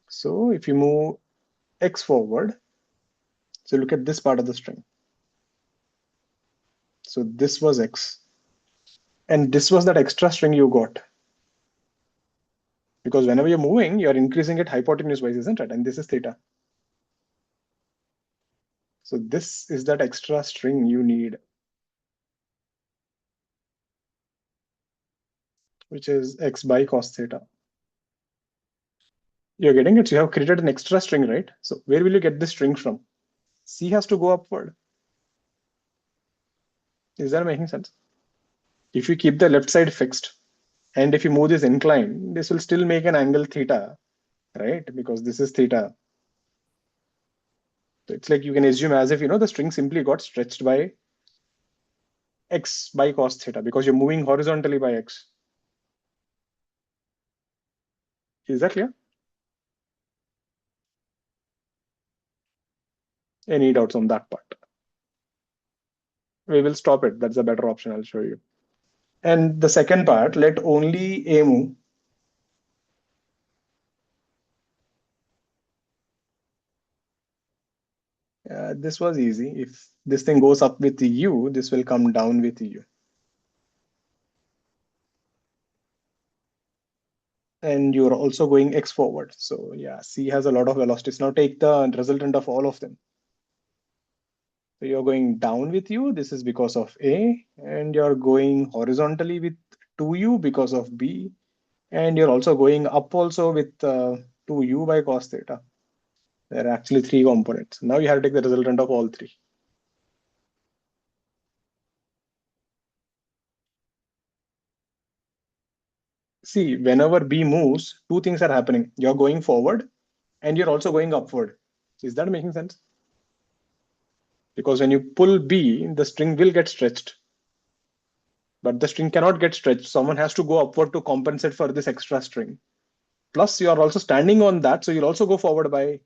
So if you move X forward, so look at this part of the string. So this was X. And this was that extra string you got. Because whenever you're moving, you're increasing it hypotenuse wise, isn't it? And this is theta. So this is that extra string you need, which is X by cos theta. You're getting it? So you have created an extra string, right? So where will you get this string from? C has to go upward. Is that making sense? If you keep the left side fixed, and if you move this incline, this will still make an angle theta, right? Because this is theta. So it's like you can assume as if, the string simply got stretched by X by cos theta because you're moving horizontally by X. Is that clear? Any doubts on that part? We will stop it. That's a better option. I'll show you. And the second part, let only A move. This was easy. If this thing goes up with U, this will come down with U. And you're also going X forward. So yeah, C has a lot of velocities. Now take the resultant of all of them. So you're going down with U. This is because of A. And you're going horizontally with 2U because of B. And you're also going up also with 2U by cos theta. There are actually three components. Now you have to take the resultant of all three. See, whenever B moves, two things are happening. You're going forward and you're also going upward. Is that making sense? Because when you pull B, the string will get stretched. But the string cannot get stretched. Someone has to go upward to compensate for this extra string. Plus, you are also standing on that, so you'll also go forward by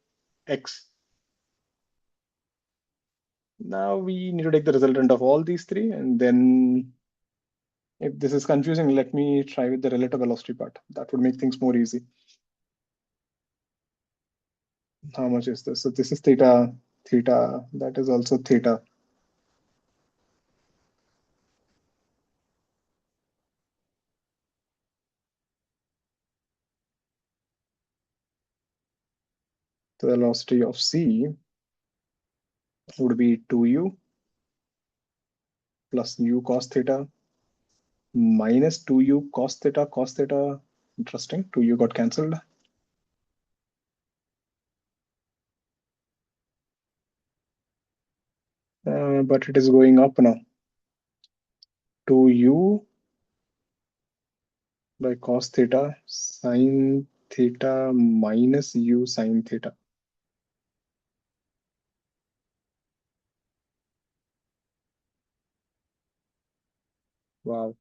X. Now we need to take the resultant of all these three, and then If this is confusing, let me try with the relative velocity part. That would make things more easy. How much is this? So this is theta, theta, that is also theta. The velocity of C would be 2u plus u cos theta minus 2u cos theta. Interesting, 2u got cancelled. But it is going up now. 2u by cos theta sine theta minus u sine theta. Wow.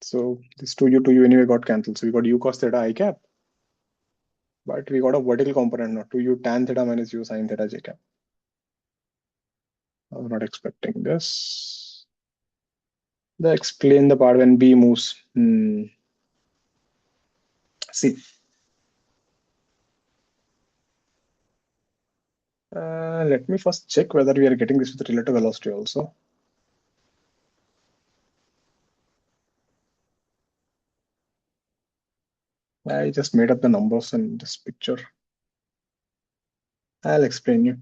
So this 2u anyway got cancelled. So we got u cos theta I cap, but we got a vertical component now. 2u tan theta minus u sine theta j cap. I was not expecting this. They explain the part when B moves. See. Let me first check whether we are getting this with relative velocity also. I just made up the numbers in this picture. I'll explain you.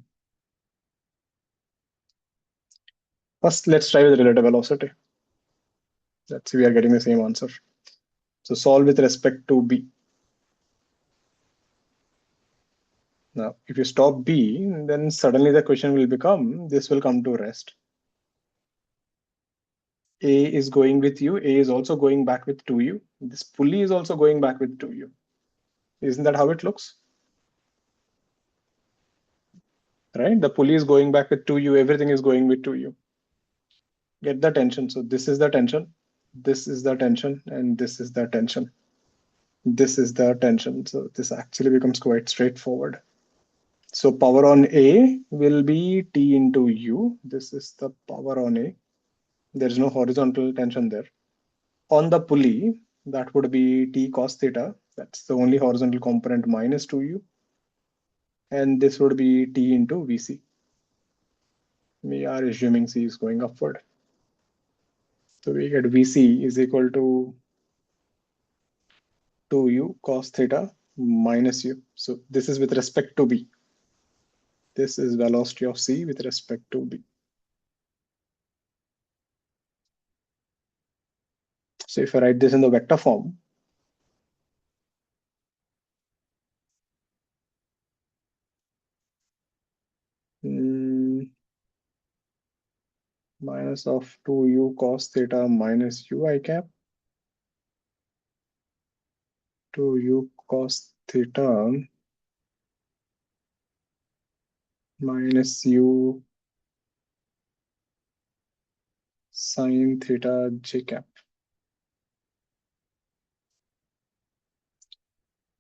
First, let's try with relative velocity. Let's see, we are getting the same answer. So solve with respect to B. Now, if you stop B, then suddenly the question will become, this will come to rest. A is going with U, A is also going back with 2U. This pulley is also going back with 2U. Isn't that how it looks? Right? The pulley is going back with 2U, everything is going with 2U. Get the tension. So this is the tension, this is the tension, and this is the tension. This is the tension. So this actually becomes quite straightforward. So power on A will be T into U. This is the power on A. There is no horizontal tension there. On the pulley, that would be T cos theta. That's the only horizontal component minus 2U. And this would be T into VC. We are assuming C is going upward. So we get VC is equal to 2U cos theta minus U. So this is with respect to B. This is velocity of C with respect to B. So if I write this in the vector form, minus of 2u cos theta minus ui cap, 2u cos theta minus u sine theta j cap.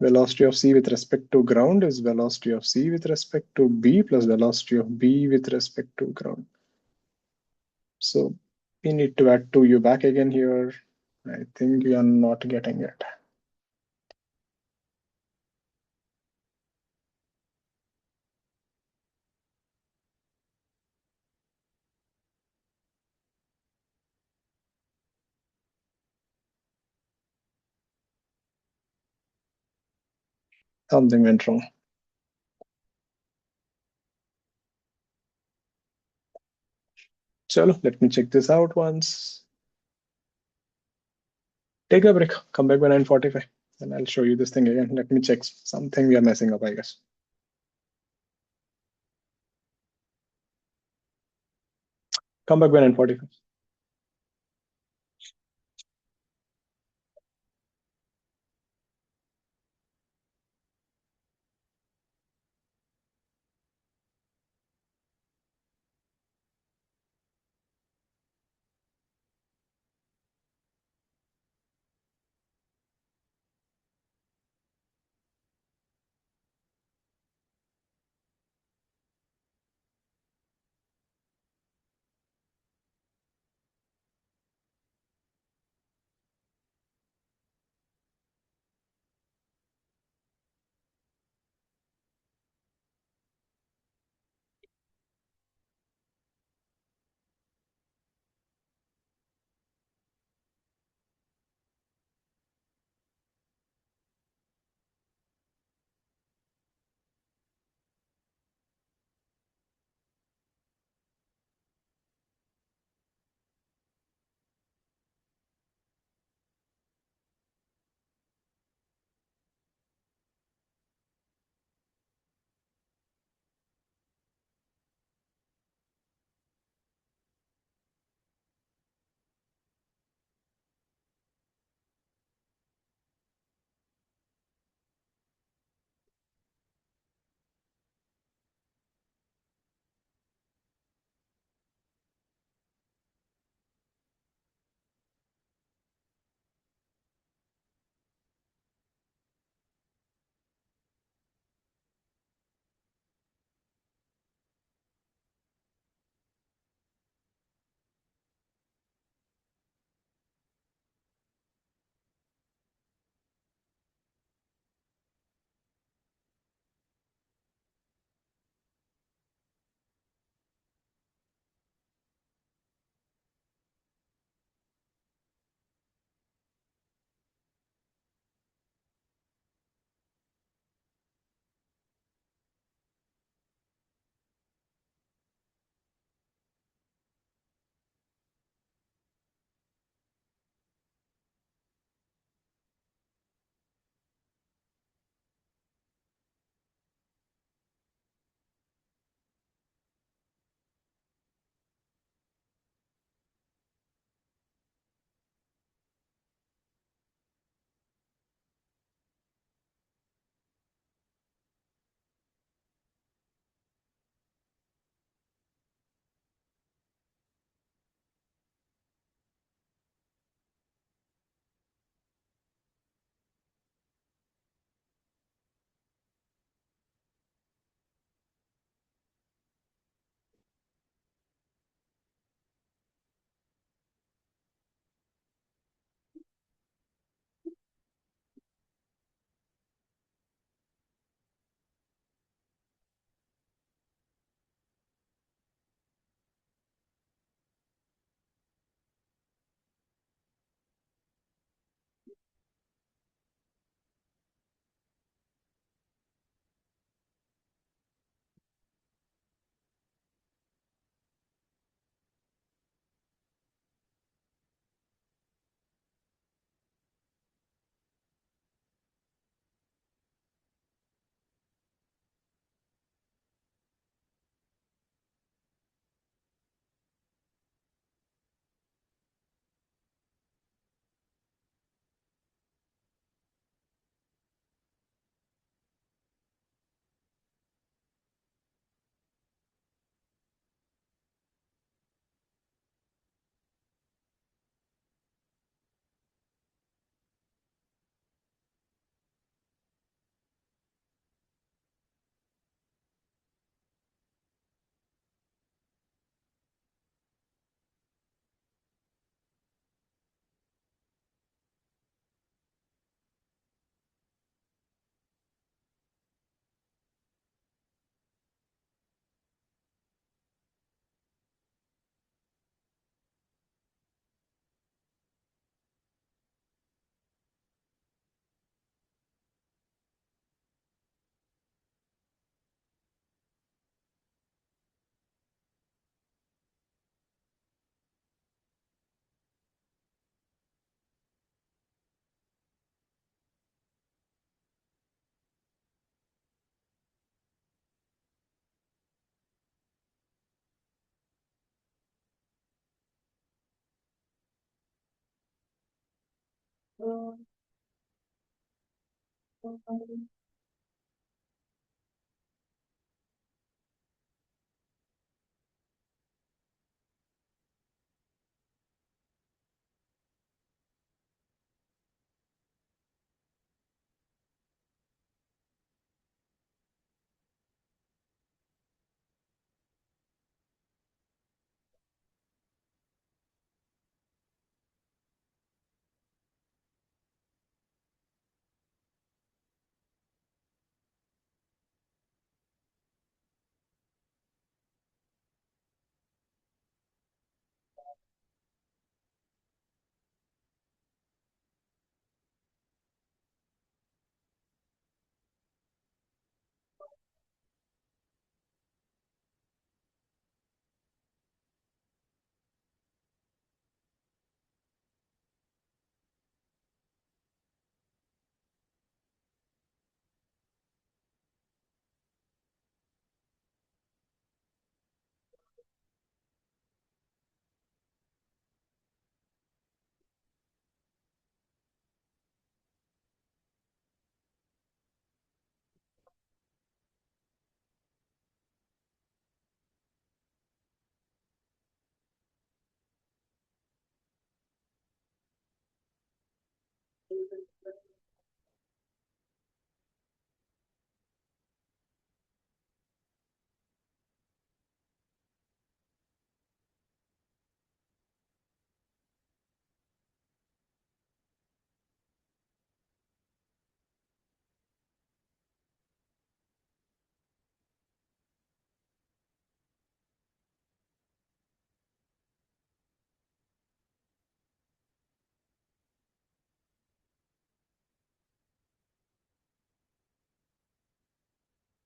Velocity of C with respect to ground is velocity of C with respect to B plus velocity of B with respect to ground. So we need to add 2u back again here. I think we are not getting it. Something went wrong. Chalo, let me check this out once. Take a break, come back by 9:45, and I'll show you this thing again. Let me check something we are messing up, I guess. Come back by 9:45.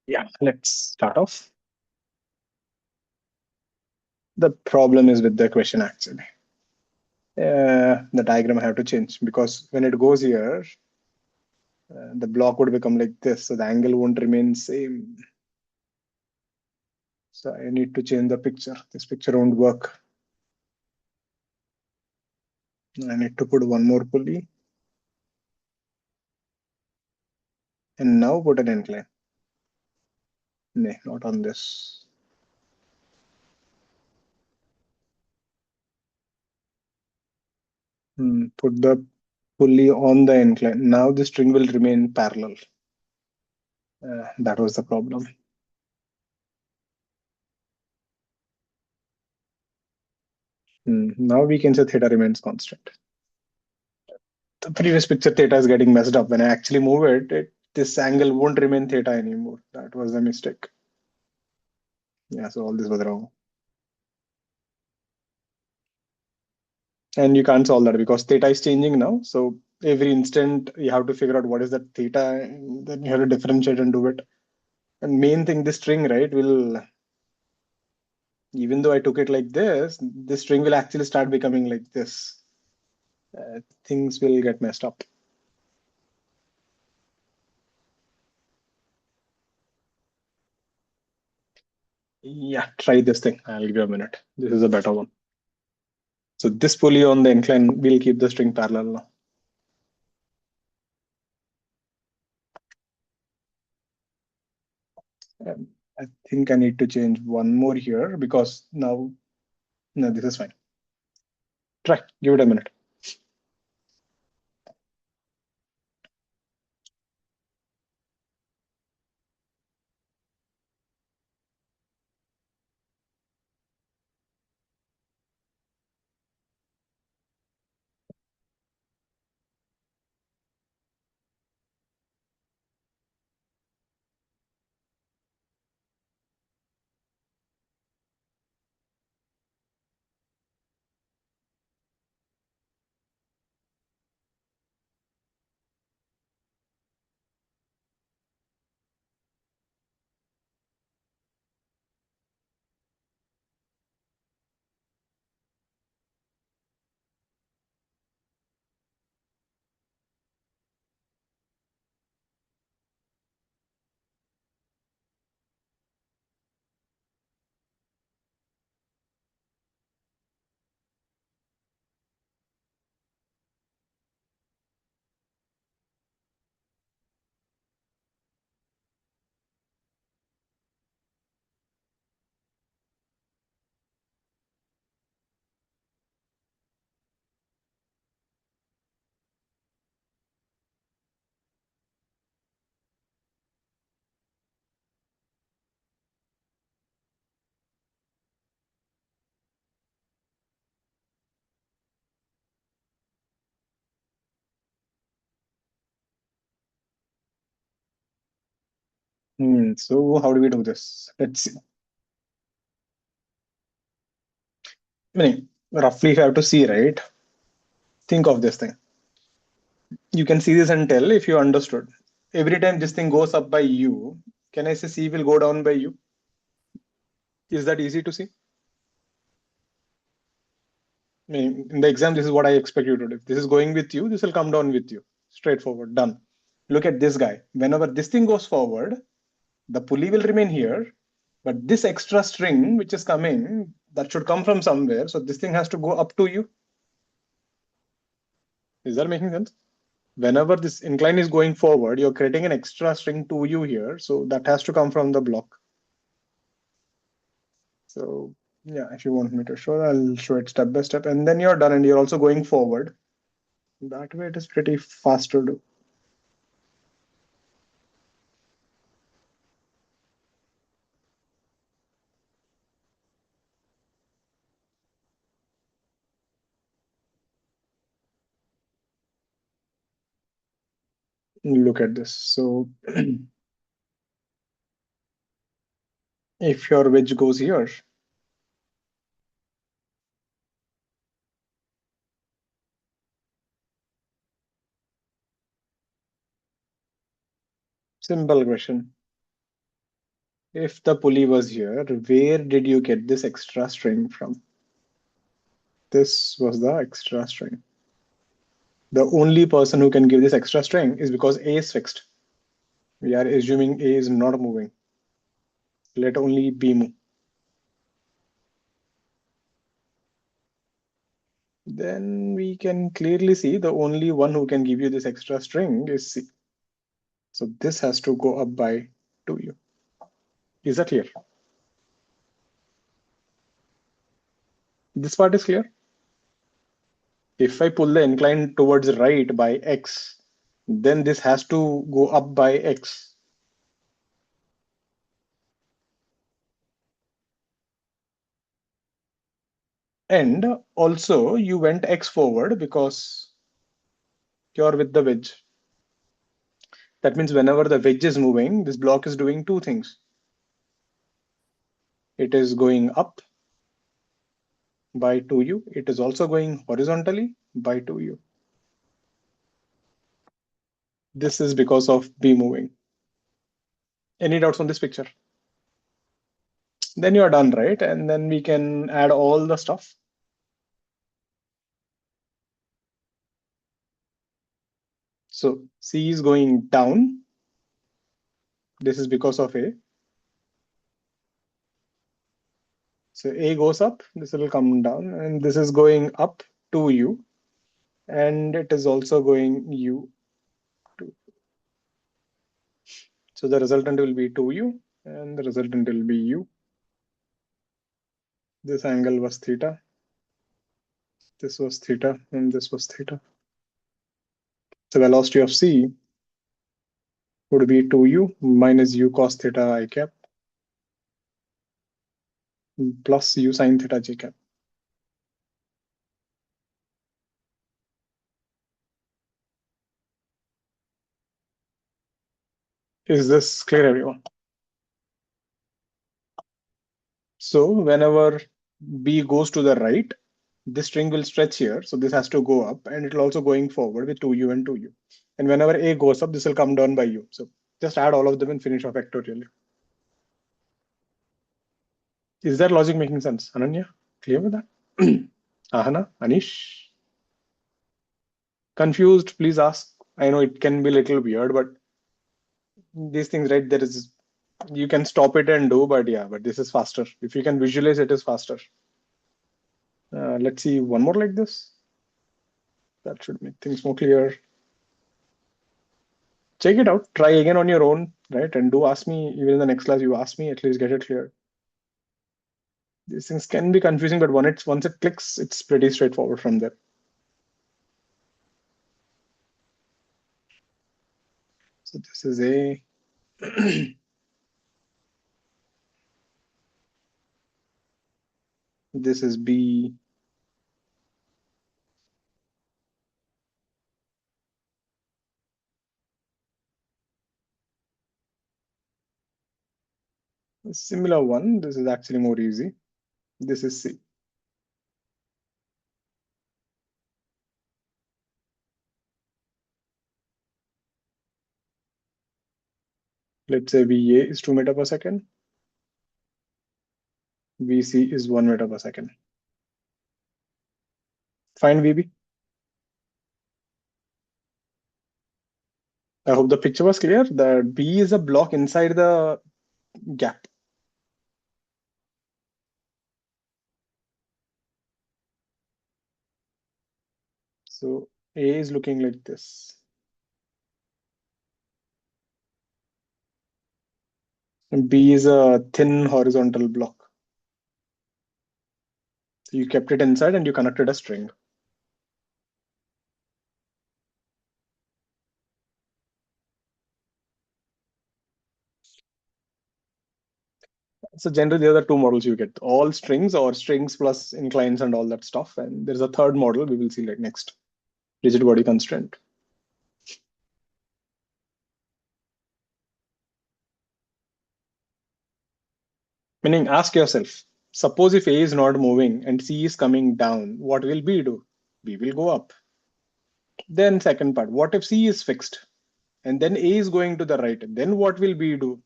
Yeah, let's start off. The problem is with the question actually. The diagram I have to change because when it goes here, the block would become like this, so the angle won't remain same. So I need to change the picture. This picture won't work. I need to put one more pulley and now put an incline. No, not on this. Put the pulley on the incline. Now the string will remain parallel. That was the problem. Now we can say theta remains constant. The previous picture theta is getting messed up. When I actually move this angle won't remain theta anymore. That was a mistake. Yeah, so all this was wrong. And you can't solve that because theta is changing now. So every instant you have to figure out what is that theta, and then you have to differentiate and do it. And main thing, this string, right, will, even though I took it like this string will actually start becoming like this. Things will get messed up. Yeah, try this thing. I'll give you a minute. This is a better one. So this pulley on the incline will keep the string parallel now. I think I need to change one more here because now, no, this is fine. Try, give it a minute. So how do we do this? Let's see. I mean, roughly if you have to see, right? Think of this thing. You can see this and tell if you understood. Every time this thing goes up by u, can I say C will go down by u? Is that easy to see? I mean, in the exam, this is what I expect you to do. If this is going with you, this will come down with you. Straightforward, done. Look at this guy. Whenever this thing goes forward, the pulley will remain here, but this extra string which is coming, that should come from somewhere. So this thing has to go up to you. Is that making sense? Whenever this incline is going forward, you're creating an extra string to you here. So that has to come from the block. So yeah, if you want me to show, I'll show it step by step, and then you're done, and you're also going forward. That way it is pretty fast to do. Look at this. So if your wedge goes here, simple question. If the pulley was here, where did you get this extra string from? This was the extra string. The only person who can give this extra string is because A is fixed. We are assuming A is not moving. Let only B move. Then we can clearly see the only one who can give you this extra string is C. So this has to go up by 2u. Is that clear? This part is clear. If I pull the incline towards right by x, then this has to go up by x. And also you went x forward because you're with the wedge. That means whenever the wedge is moving, this block is doing two things. It is going up by 2u. It is also going horizontally by 2u. This is because of B moving. Any doubts on this picture? Then you're done, right? And then we can add all the stuff. So C is going down. This is because of A. So A goes up, this will come down, and this is going up to U, and it is also going U. So the resultant will be 2U, and the resultant will be U. This angle was theta, this was theta, and this was theta. The velocity of C would be 2U minus U cos theta I cap plus U sin theta j cap. Is this clear, everyone? So whenever B goes to the right, this string will stretch here. So this has to go up, and it will also going forward with 2U and 2U. And whenever A goes up, this will come down by U. So just add all of them and finish off factorially. Is that logic making sense? Ananya, clear with that? Ahana, Anish? Confused, please ask. I know it can be a little weird, but these things, right, there is, you can stop it and do, but yeah, but this is faster. If you can visualize, it is faster. Let's see one more like this. That should make things more clear. Check it out. Try again on your own, right? And do ask me, even in the next class, you ask me, at least get it clear. These things can be confusing, but once it clicks, it's pretty straightforward from there. So this is A. This is B. A similar one. This is actually more easy. This is C. Let's say VA is 2 meter per second. VC is 1 meter per second. Find VB. I hope the picture was clear. The B is a block inside the gap. So A is looking like this. And B is a thin horizontal block. So you kept it inside and you connected a string. So generally, there are the two models you get: all strings or strings plus inclines and all that stuff. And there's a third model we will see like next: rigid body constraint. Meaning, ask yourself, suppose if A is not moving and C is coming down, what will B do? B will go up. Then second part, what if C is fixed and then A is going to the right? Then what will B do?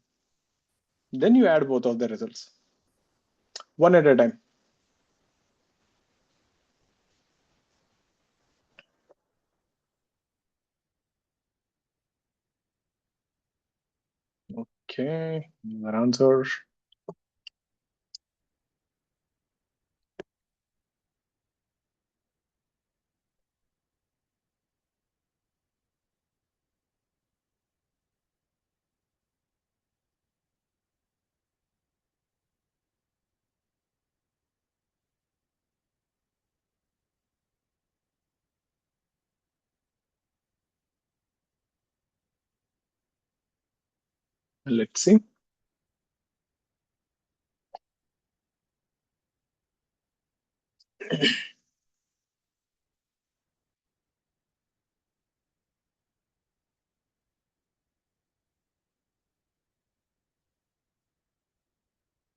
Then you add both of the results, one at a time. Okay, our answer. Let's see.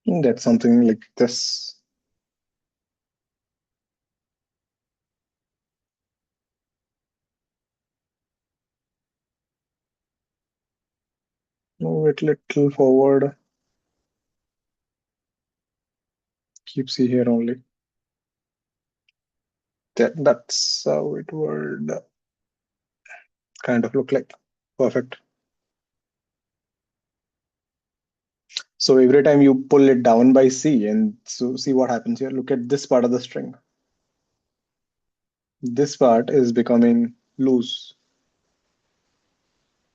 That's something like this. Move it little forward. Keep C here only. That's how it would kind of look like. Perfect. So every time you pull it down by C, and so see what happens here. Look at this part of the string. This part is becoming loose.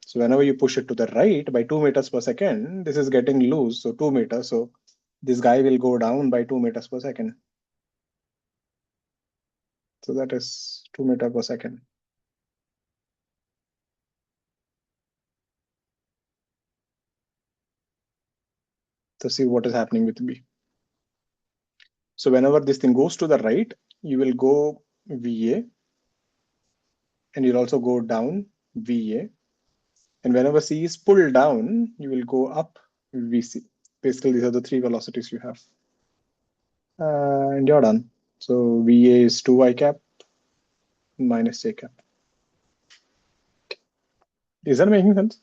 So whenever you push it to the right by 2 meters per second, this is getting loose. So 2 meters. So this guy will go down by 2 meters per second. So that is 2 meters per second. So see what is happening with B. So whenever this thing goes to the right, you will go VA, and you'll also go down VA. And whenever C is pulled down, you will go up VC. Basically, these are the three velocities you have. And you're done. So VA is 2 I cap minus J cap. Is that making sense?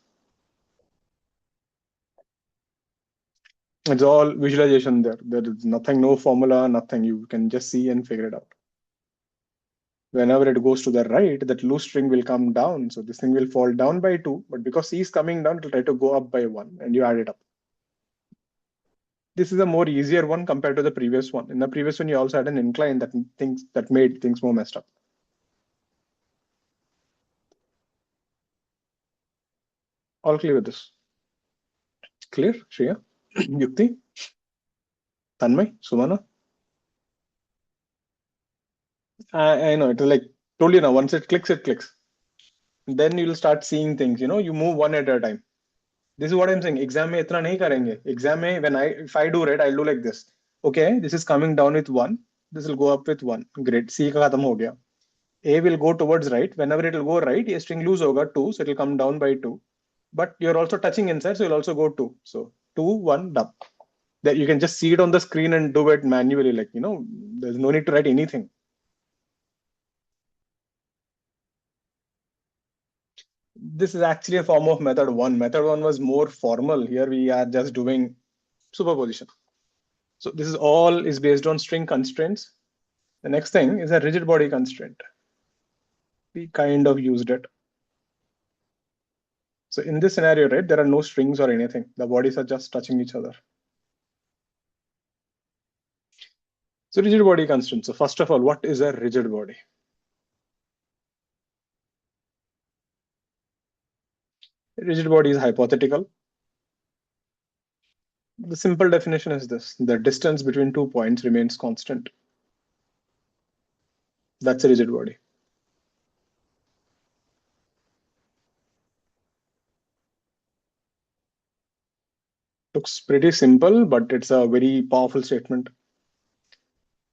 It's all visualization there. There is nothing, no formula, nothing. You can just see and figure it out. Whenever it goes to the right, that loose string will come down. So this thing will fall down by 2. But because C is coming down, it will try to go up by 1. And you add it up. This is a more easier one compared to the previous one. In the previous one, you also had an incline that made things more messed up. All clear with this? Clear, Shreya? Yukti? Tanmay? Sumana? I know, it's like, told you now, once it clicks, it clicks. Then you'll start seeing things, you move one at a time. This is what I'm saying. Exam में इतना नहीं करेंगे. Exam में if I do it, I'll do like this. Okay, this is coming down with 1. This will go up with 1. Great. C का खत्म हो गया. A will go towards right. Whenever it will go right, ये string loose होगा 2, so it will come down by 2. But you're also touching inside, so you'll also go 2. So 2, 1, done. that you can just see it on the screen and do it manually. Like, there's no need to write anything. This is actually a form of method one. Method one was more formal. Here we are just doing superposition. So this is all is based on string constraints. The next thing is a rigid body constraint. We kind of used it. So in this scenario, right, there are no strings or anything. The bodies are just touching each other. So rigid body constraint. So first of all, what is a rigid body? Rigid body is hypothetical. The simple definition is this: the distance between 2 points remains constant. That's a rigid body. Looks pretty simple, but it's a very powerful statement.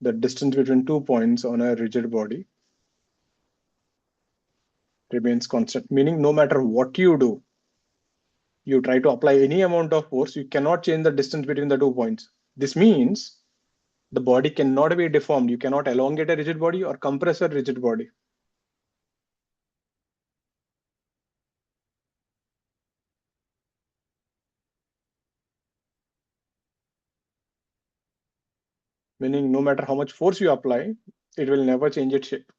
The distance between 2 points on a rigid body remains constant, meaning no matter what you do, you try to apply any amount of force, you cannot change the distance between the 2 points. This means the body cannot be deformed. You cannot elongate a rigid body or compress a rigid body. Meaning no matter how much force you apply, it will never change its shape.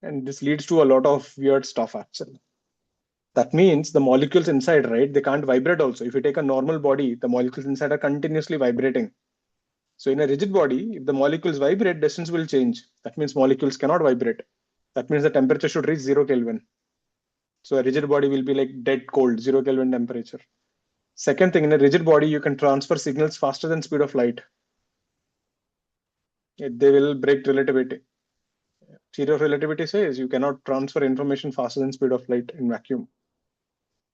And this leads to a lot of weird stuff actually. That means the molecules inside, right, they can't vibrate also. If you take a normal body, the molecules inside are continuously vibrating. So in a rigid body, if the molecules vibrate, distance will change. That means molecules cannot vibrate. That means the temperature should reach 0 Kelvin. So a rigid body will be like dead cold, 0 Kelvin temperature. Second thing, in a rigid body, you can transfer signals faster than speed of light. They will break relativity. Theory of relativity says you cannot transfer information faster than speed of light in vacuum.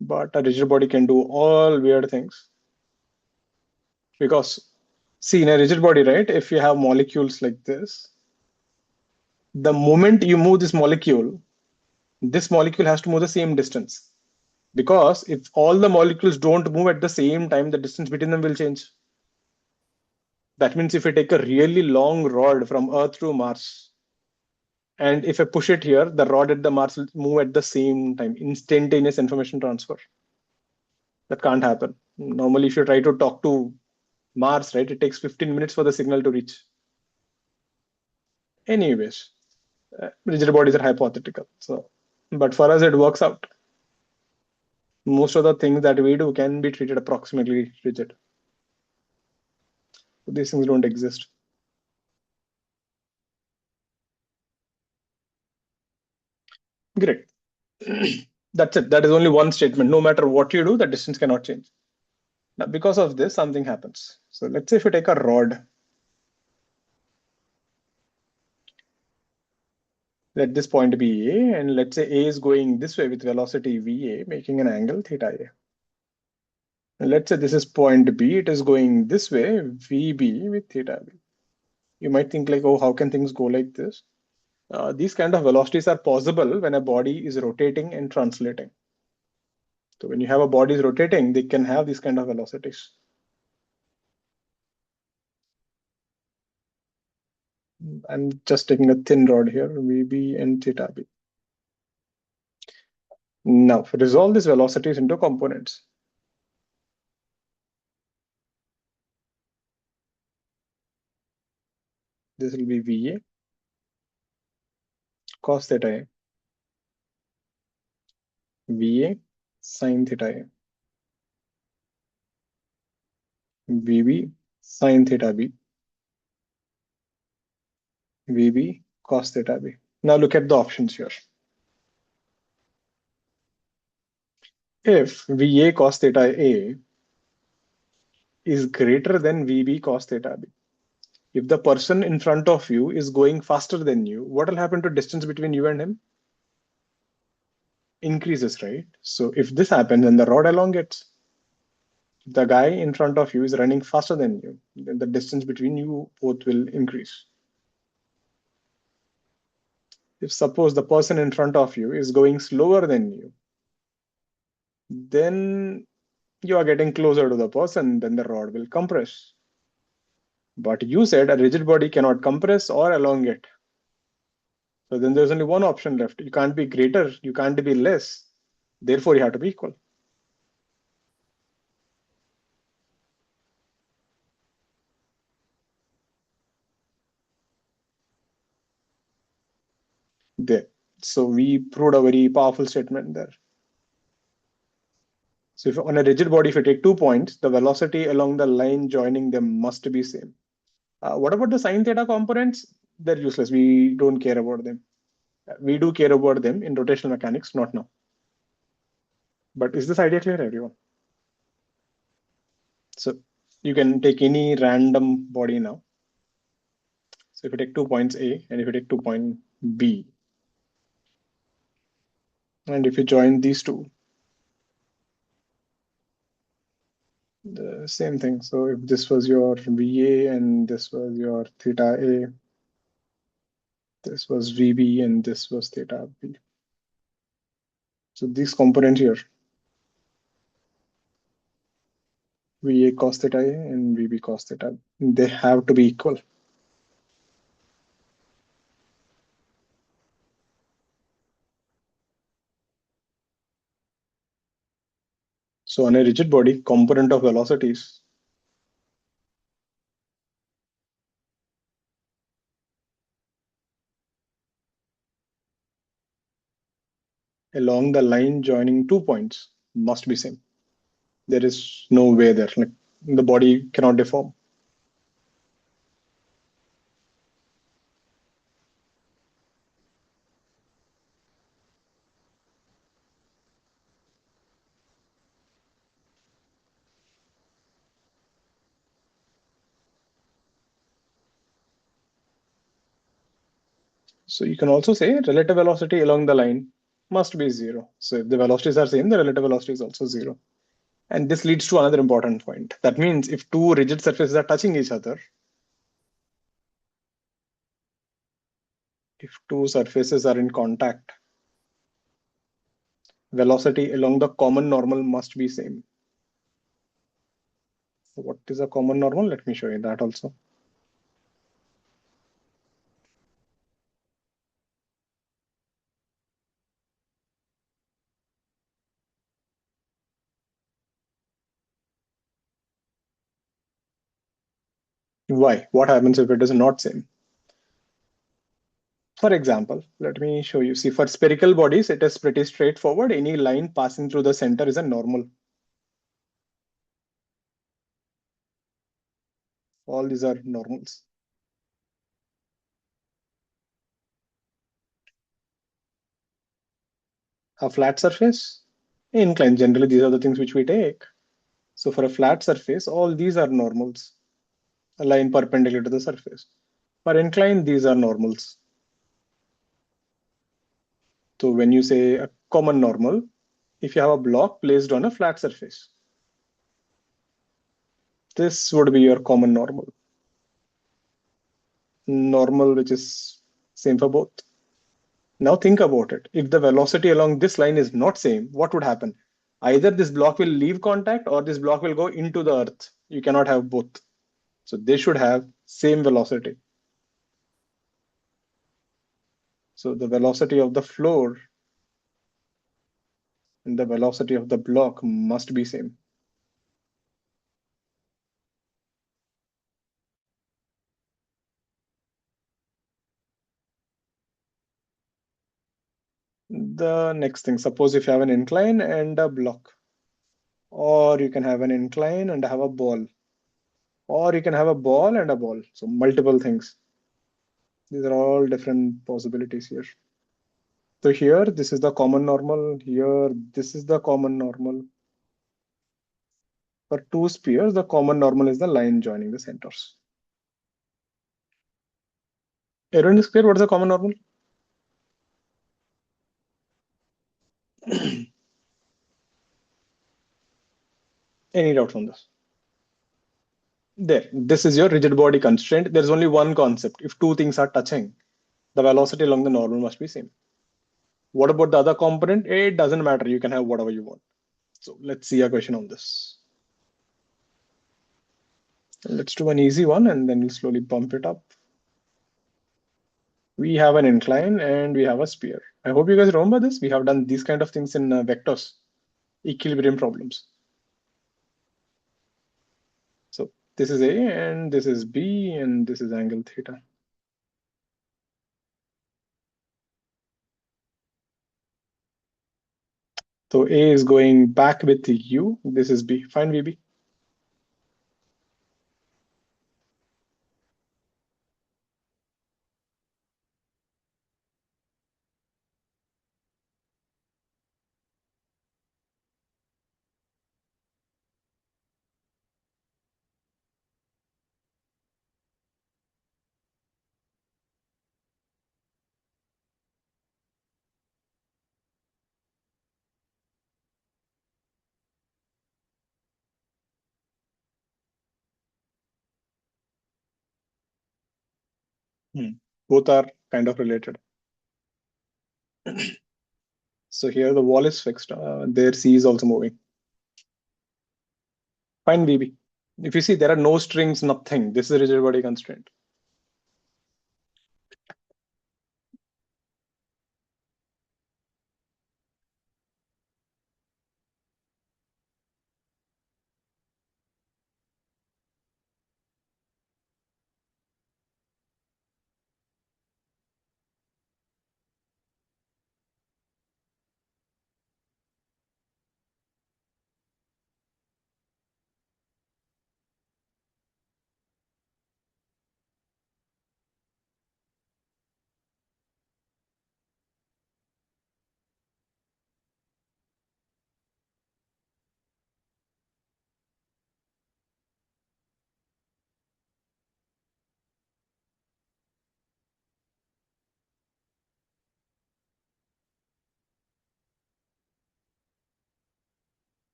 But a rigid body can do all weird things. Because, see, in a rigid body, right, if you have molecules like this, the moment you move this molecule has to move the same distance. Because if all the molecules don't move at the same time, the distance between them will change. That means if I take a really long rod from Earth to Mars, and if I push it here, the rod at the Mars will move at the same time, instantaneous information transfer. That can't happen. Normally, if you try to talk to Mars, right, it takes 15 minutes for the signal to reach. Anyways, rigid bodies are hypothetical. So, but for us, it works out. Most of the things that we do can be treated approximately rigid. These things don't exist. Great. That's it. That is only one statement. No matter what you do, the distance cannot change. Now, because of this, something happens. So let's say if you take a rod, let this point be A, and let's say A is going this way with velocity VA, making an angle theta A. And let's say this is point B, it is going this way, VB with theta B. You might think like, oh, how can things go like this? These kind of velocities are possible when a body is rotating and translating. So when you have a body is rotating, they can have these kind of velocities. I'm just taking a thin rod here, VB and theta B. Now, resolve these velocities into components. This will be VA, cos theta A, VA, sin theta A, VB, sin theta B, VB, cos theta B. Now look at the options here. If VA cos theta A is greater than VB cos theta B, if the person in front of you is going faster than you, what will happen to distance between you and him? Increases, right? So if this happens, then the rod elongates. The guy in front of you is running faster than you, then the distance between you both will increase. If suppose the person in front of you is going slower than you, then you are getting closer to the person, then the rod will compress. But you said a rigid body cannot compress or elongate. So then there's only one option left. You can't be greater, you can't be less. Therefore, you have to be equal. There. So we proved a very powerful statement there. So if on a rigid body, if you take 2 points, the velocity along the line joining them must be same. What about the sine theta components? They're useless. We don't care about them. We do care about them in rotational mechanics, not now. But is this idea clear, everyone? So you can take any random body now. So if you take 2 points A and if you take 2 point B, and if you join these two, the same thing. So if this was your VA and this was your theta A, this was VB and this was theta B. So this component here, VA cos theta A and VB cos theta, they have to be equal. So on a rigid body, component of velocities along the line joining 2 points must be same. There is no way there. Like the body cannot deform. So you can also say relative velocity along the line must be zero. So if the velocities are same, the relative velocity is also zero. And this leads to another important point. That means if two rigid surfaces are touching each other, if two surfaces are in contact, velocity along the common normal must be same. So what is a common normal? Let me show you that also. Why? What happens if it is not same? For example, let me show you. See, for spherical bodies, it is pretty straightforward. Any line passing through the center is a normal. All these are normals. A flat surface, incline. Generally, these are the things which we take. So for a flat surface, all these are normals. A line perpendicular to the surface. For incline, these are normals. So when you say a common normal, if you have a block placed on a flat surface, this would be your common normal. Normal, which is same for both. Now think about it. If the velocity along this line is not same, what would happen? Either this block will leave contact or this block will go into the earth. You cannot have both. So they should have same velocity. So the velocity of the floor and the velocity of the block must be same. The next thing, suppose if you have an incline and a block, or you can have an incline and have a ball, or you can have a ball and a ball. So multiple things. These are all different possibilities here. So here, this is the common normal. Here, this is the common normal. For two spheres, the common normal is the line joining the centers. Everyone is clear what is the common normal? Any doubts on this? There, this is your rigid body constraint. There's only one concept. If two things are touching, the velocity along the normal must be same. What about the other component? It doesn't matter. You can have whatever you want. So let's see a question on this. Let's do an easy one and then we'll slowly bump it up. We have an incline and we have a sphere. I hope you guys remember this. We have done these kind of things in vectors, equilibrium problems. So this is A and this is B and this is angle theta. So A is going back with U. This is B. Find VB. Both are kind of related. So here the wall is fixed. There C is also moving. Find VB. If you see, there are no strings, nothing. This is a rigid body constraint.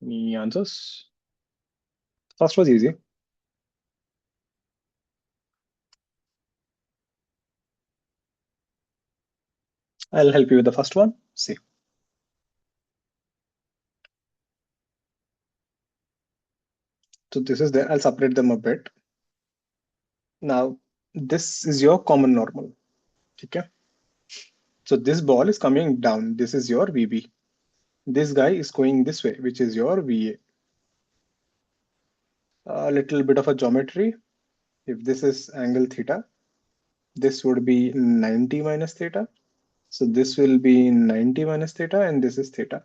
Any answers? First was easy. I'll help you with the first one. See. So this is there. I'll separate them a bit. Now, this is your common normal. Okay. So this ball is coming down. This is your VB. This guy is going this way, which is your VA. A little bit of a geometry. If this is angle theta, this would be 90 minus theta. So this will be 90 minus theta, and this is theta.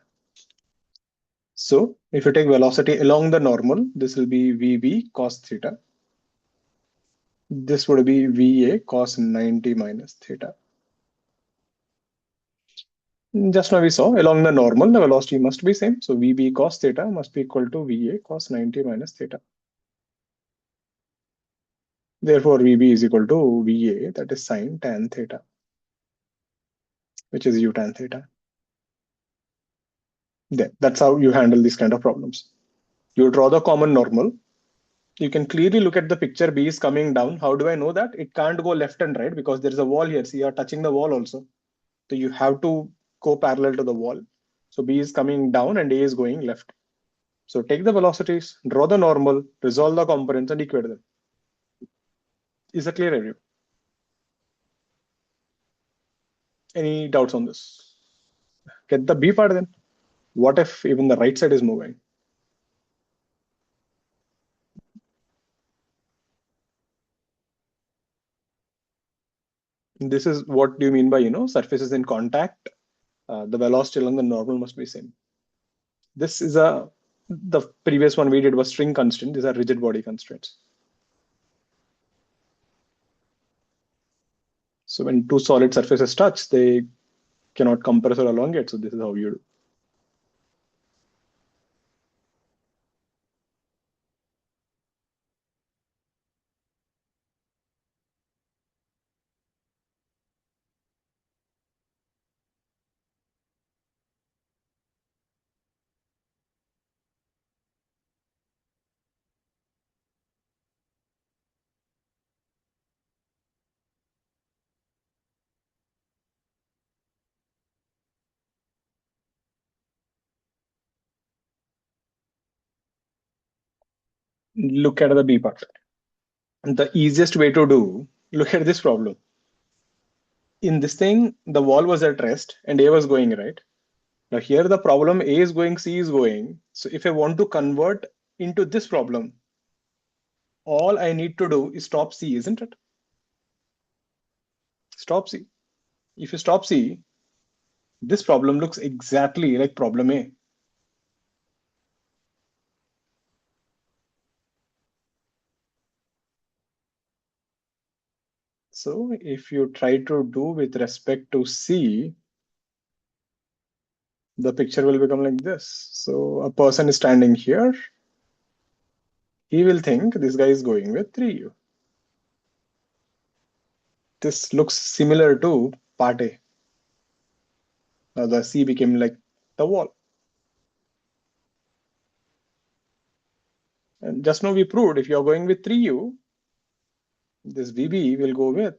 So if you take velocity along the normal, this will be VB cos theta. This would be VA cos 90 minus theta. Just now we saw along the normal, the velocity must be same. So VB cos theta must be equal to VA cos 90 minus theta. Therefore, VB is equal to VA, that is sine tan theta, which is U tan theta. That's how you handle these kind of problems. You draw the common normal. You can clearly look at the picture. B is coming down. How do I know that? It can't go left and right because there is a wall here. See, you are touching the wall also. So you have to go parallel to the wall. So B is coming down and A is going left. So take the velocities, draw the normal, resolve the components, and equate them. Is a clear review? Any doubts on this? Get the B part then. What if even the right side is moving? This is what do you mean by, surfaces in contact? The velocity along the normal must be same. This is the previous one we did was string constraint. These are rigid body constraints. So when two solid surfaces touch, they cannot compress or elongate. So this is how you do. Look at the B part. The easiest way to do, look at this problem. In this thing, the wall was at rest and A was going, right? Now here the problem A is going, C is going. So if I want to convert into this problem, all I need to do is stop C, isn't it? Stop C. If you stop C, this problem looks exactly like problem A. So if you try to do with respect to C, the picture will become like this. So a person is standing here. He will think this guy is going with 3U. This looks similar to part A. Now the C became like the wall. And just now we proved if you're going with 3U, this VB will go with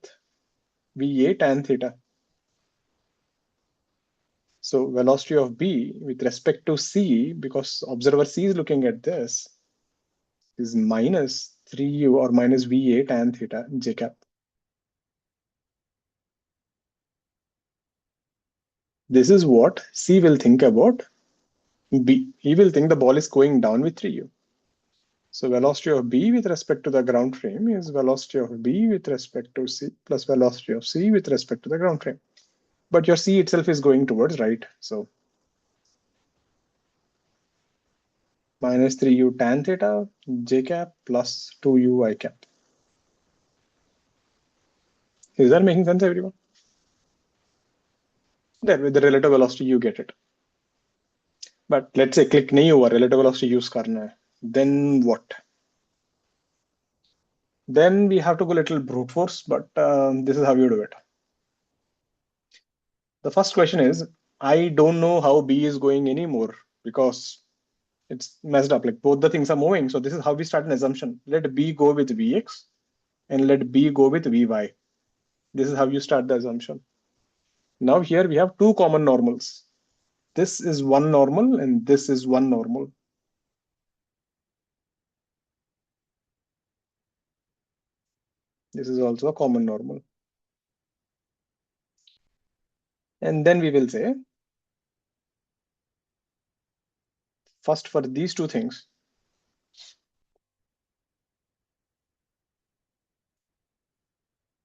VA tan theta. So velocity of B with respect to C, because observer C is looking at this, is minus 3U or minus VA tan theta j cap. This is what C will think about B. He will think the ball is going down with 3U. So velocity of B with respect to the ground frame is velocity of B with respect to C plus velocity of C with respect to the ground frame. But your C itself is going towards right. So minus 3U tan theta j cap plus 2U I cap. Is that making sense, everyone? There, with the relative velocity, you get it. But let's say click nahi hua, relative velocity use karna hai. Then what? Then we have to go a little brute force, but this is how you do it. The first question is, I don't know how B is going anymore because it's messed up. Like both the things are moving. So this is how we start an assumption. Let B go with Vx and let B go with Vy. This is how you start the assumption. Now here we have two common normals. This is one normal and this is one normal. This is also a common normal. And then we will say, first for these two things,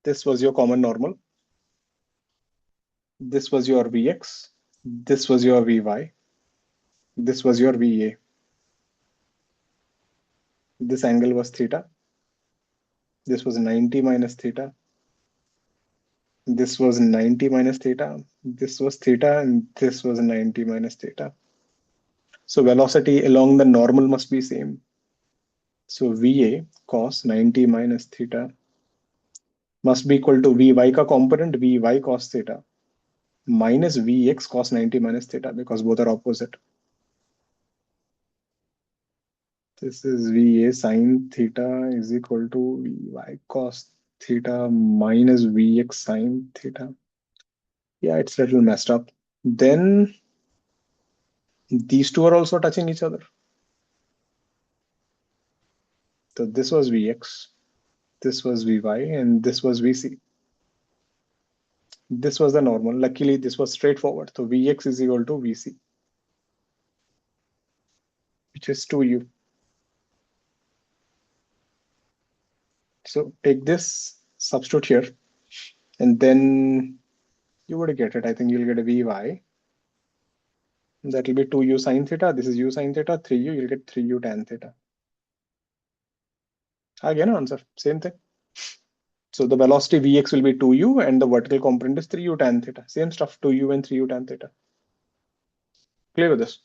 this was your common normal. This was your Vx. This was your Vy. This was your Va. This angle was theta. This was 90 minus theta. This was 90 minus theta. This was theta, and this was 90 minus theta. So velocity along the normal must be same. So Va cos 90 minus theta must be equal to Vy ka component Vy cos theta minus Vx cos 90 minus theta because both are opposite. This is Va sine theta is equal to Vy cos theta minus Vx sine theta. Yeah, it's a little messed up. Then these two are also touching each other. So this was Vx, this was Vy, and this was Vc. This was the normal. Luckily, this was straightforward. So Vx is equal to Vc, which is 2U. So take this, substitute here, and then you would get it. I think you'll get a Vy. That will be 2U sine theta. This is U sine theta, 3U. You'll get 3U tan theta. Again, answer, same thing. So the velocity Vx will be 2U and the vertical component is 3U tan theta. Same stuff, 2U and 3U tan theta. Clear with this?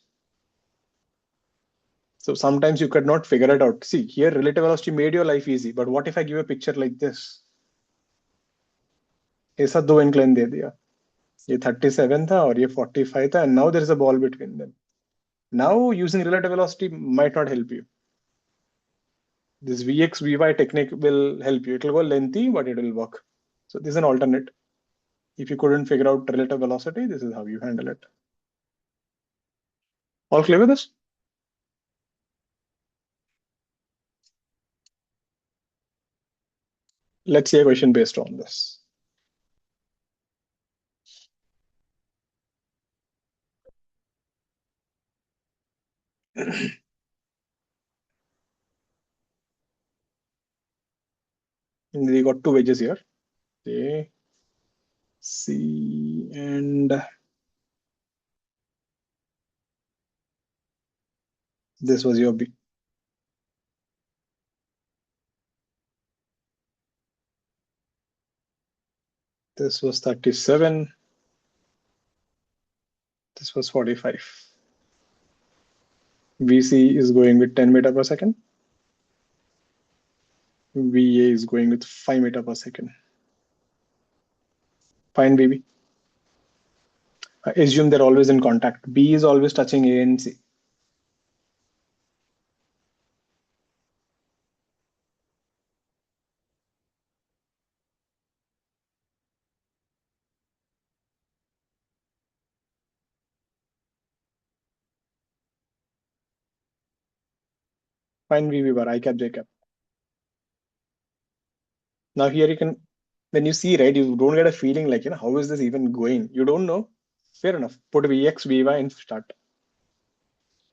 So sometimes you could not figure it out. See, here relative velocity made your life easy, but what if I give a picture like this? ऐसा दो incline दे दिया. ये 37 था और ये 45 था, and now there is a ball between them. Now using relative velocity might not help you. This Vx, Vy technique will help you. It will go lengthy, but it will work. So this is an alternate. If you couldn't figure out relative velocity, this is how you handle it. All clear with this? Let's see a question based on this. We got two wedges here. A, C, and this was your B. This was 37. This was 45. VC is going with 10 meter per second. VA is going with 5 meter per second. Find VB. Assume they're always in contact. B is always touching A and C. Find VB bar, I cap, J cap. Now here you can, when you see, right, you don't get a feeling like, how is this even going? You don't know. Fair enough. Put Vx, Vy and start.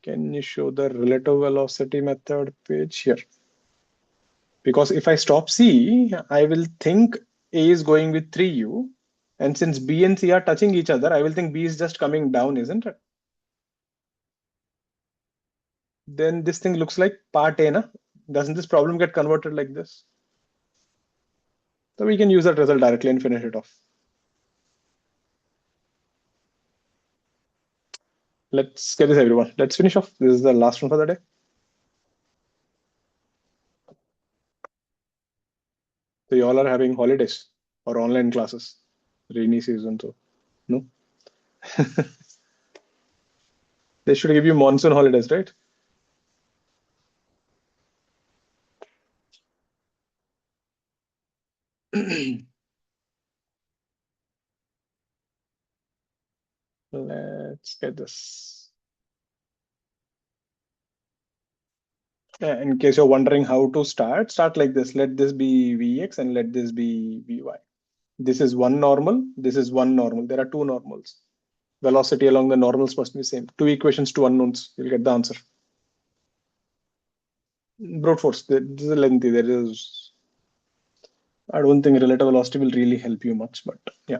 Can you show the relative velocity method page here? Because if I stop C, I will think A is going with 3U. And since B and C are touching each other, I will think B is just coming down, isn't it? Then this thing looks like part A, na? Doesn't this problem get converted like this? So we can use that result directly and finish it off. Let's get this, everyone. Let's finish off. This is the last one for the day. So you all are having holidays or online classes, rainy season. So no, they should give you monsoon holidays, right? Let's get this. In case you're wondering how to start like this. Let this be Vx and let this be Vy. This is one normal. This is one normal. There are two normals. Velocity along the normals must be same. Two equations, two unknowns. You'll get the answer. Brute force. This is lengthy. There is. I don't think relative velocity will really help you much, but yeah.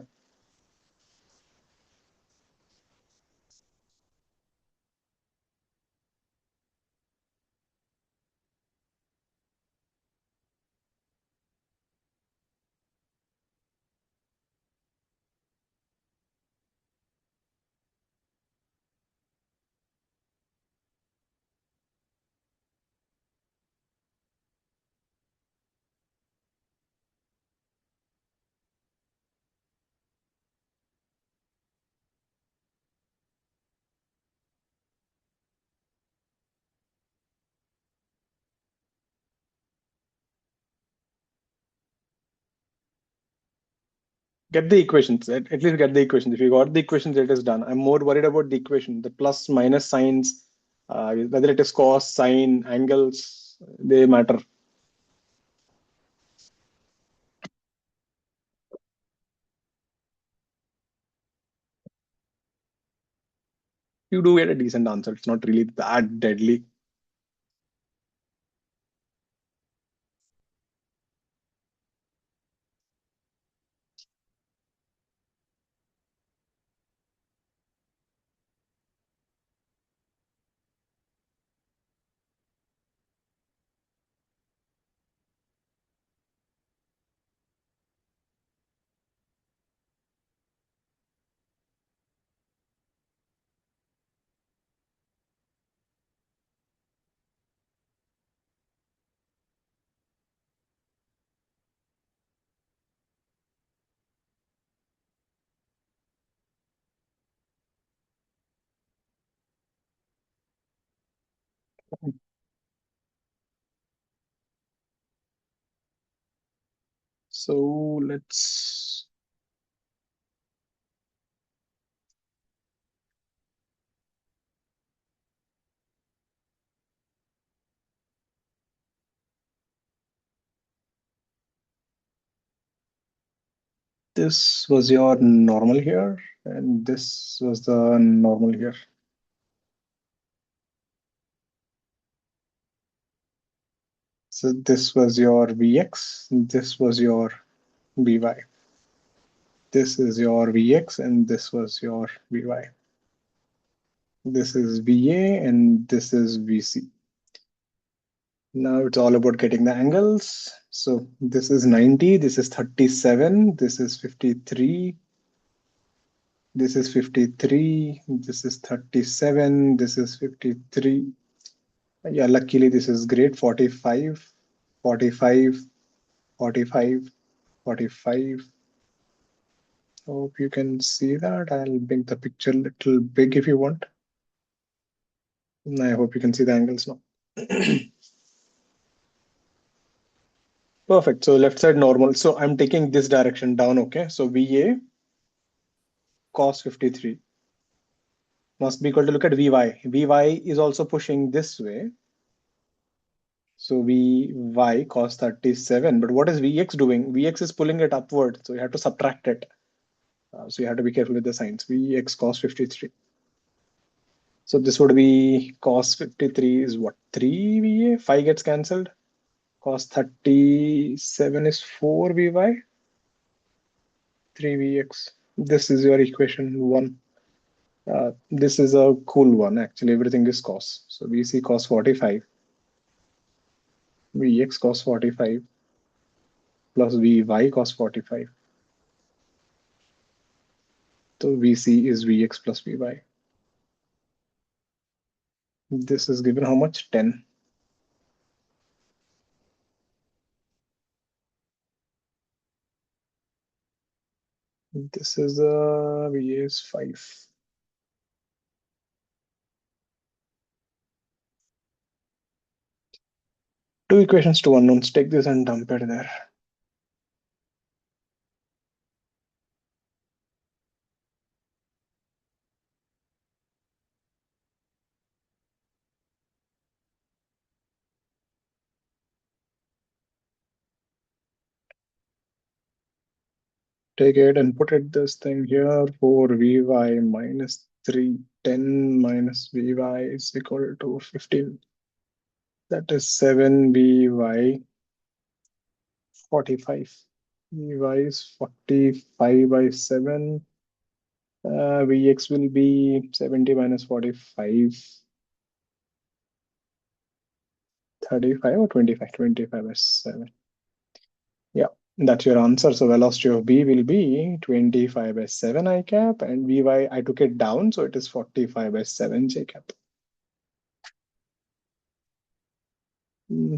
Get the equations. At least get the equations. If you got the equations, it is done. I'm more worried about the equation, the plus minus signs, whether it is cos, sine, angles, they matter. You do get a decent answer. It's not really that deadly. So let's This was your normal here, and this was the normal here. So this was your Vx, this was your Vy. This is your Vx, and this was your Vy. This is Va, and this is Vc. Now it's all about getting the angles. So this is 90, this is 37, this is 53, this is 53, this is 37, this is 53. Yeah, luckily this is great. 45, 45, 45, 45. Hope you can see that. I'll make the picture a little big if you want. I hope you can see the angles now. Perfect. So left side normal. So I'm taking this direction down. Okay. So VA cos 53 must be equal to, look at VY. VY is also pushing this way. So VY cos 37. But what is VX doing? VX is pulling it upward. So you have to subtract it. So you have to be careful with the signs. VX cos 53. So this would be cos 53 is what? 3 VA? 5 gets cancelled. Cos 37 is 4 VY. 3 VX. This is your equation 1. This is a cool one. Actually, everything is cos. So VC cos 45. Vx cos 45 plus Vy cos 45. So Vc is Vx plus Vy. This is given how much? 10. This is Va is 5. Two equations to unknowns. Take this and dump it there. Take it and put it this thing here. 4 Vy minus 3, 10 minus Vy is equal to 15. That is 7 Vy 45. Vy is 45 by 7. Vx will be 70 minus 45. 35 or 25? 25 by 7. Yeah, that's your answer. So velocity of B will be 25 by 7 I cap, and Vy, I took it down, so it is 45 by 7 J cap.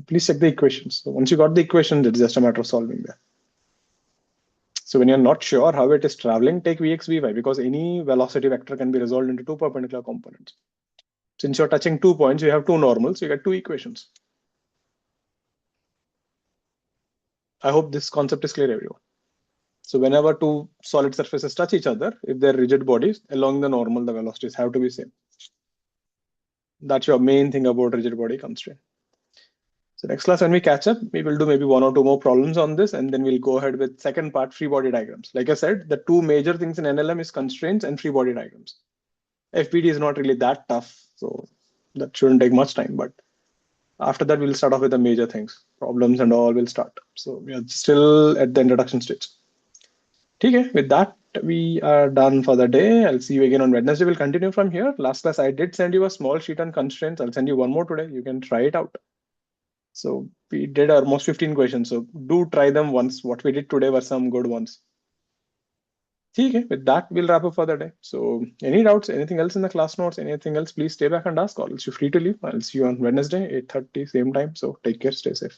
Please check the equations. So once you got the equation, it's just a matter of solving that. So when you're not sure how it is traveling, take Vx, Vy, because any velocity vector can be resolved into two perpendicular components. Since you're touching 2 points, you have two normals, you get two equations. I hope this concept is clear, everyone. So whenever two solid surfaces touch each other, if they're rigid bodies, along the normal, the velocities have to be same. That's your main thing about rigid body constraint. So next class, when we catch up, we will do maybe 1 or 2 more problems on this, and then we'll go ahead with second part, free body diagrams. Like I said, the two major things in NLM is constraints and free body diagrams. FBD is not really that tough, so that shouldn't take much time. But after that, we'll start off with the major things. Problems and all will start. So we are still at the introduction stage. Okay, with that, we are done for the day. I'll see you again on Wednesday. We'll continue from here. Last class, I did send you a small sheet on constraints. I'll send you one more today. You can try it out. So we did almost 15 questions. So do try them once. What we did today were some good ones. Okay, with that, we'll wrap up for the day. So any doubts, anything else in the class notes, anything else, please stay back and ask, or else you're free to leave. I'll see you on Wednesday, 8:30, same time. So take care, stay safe.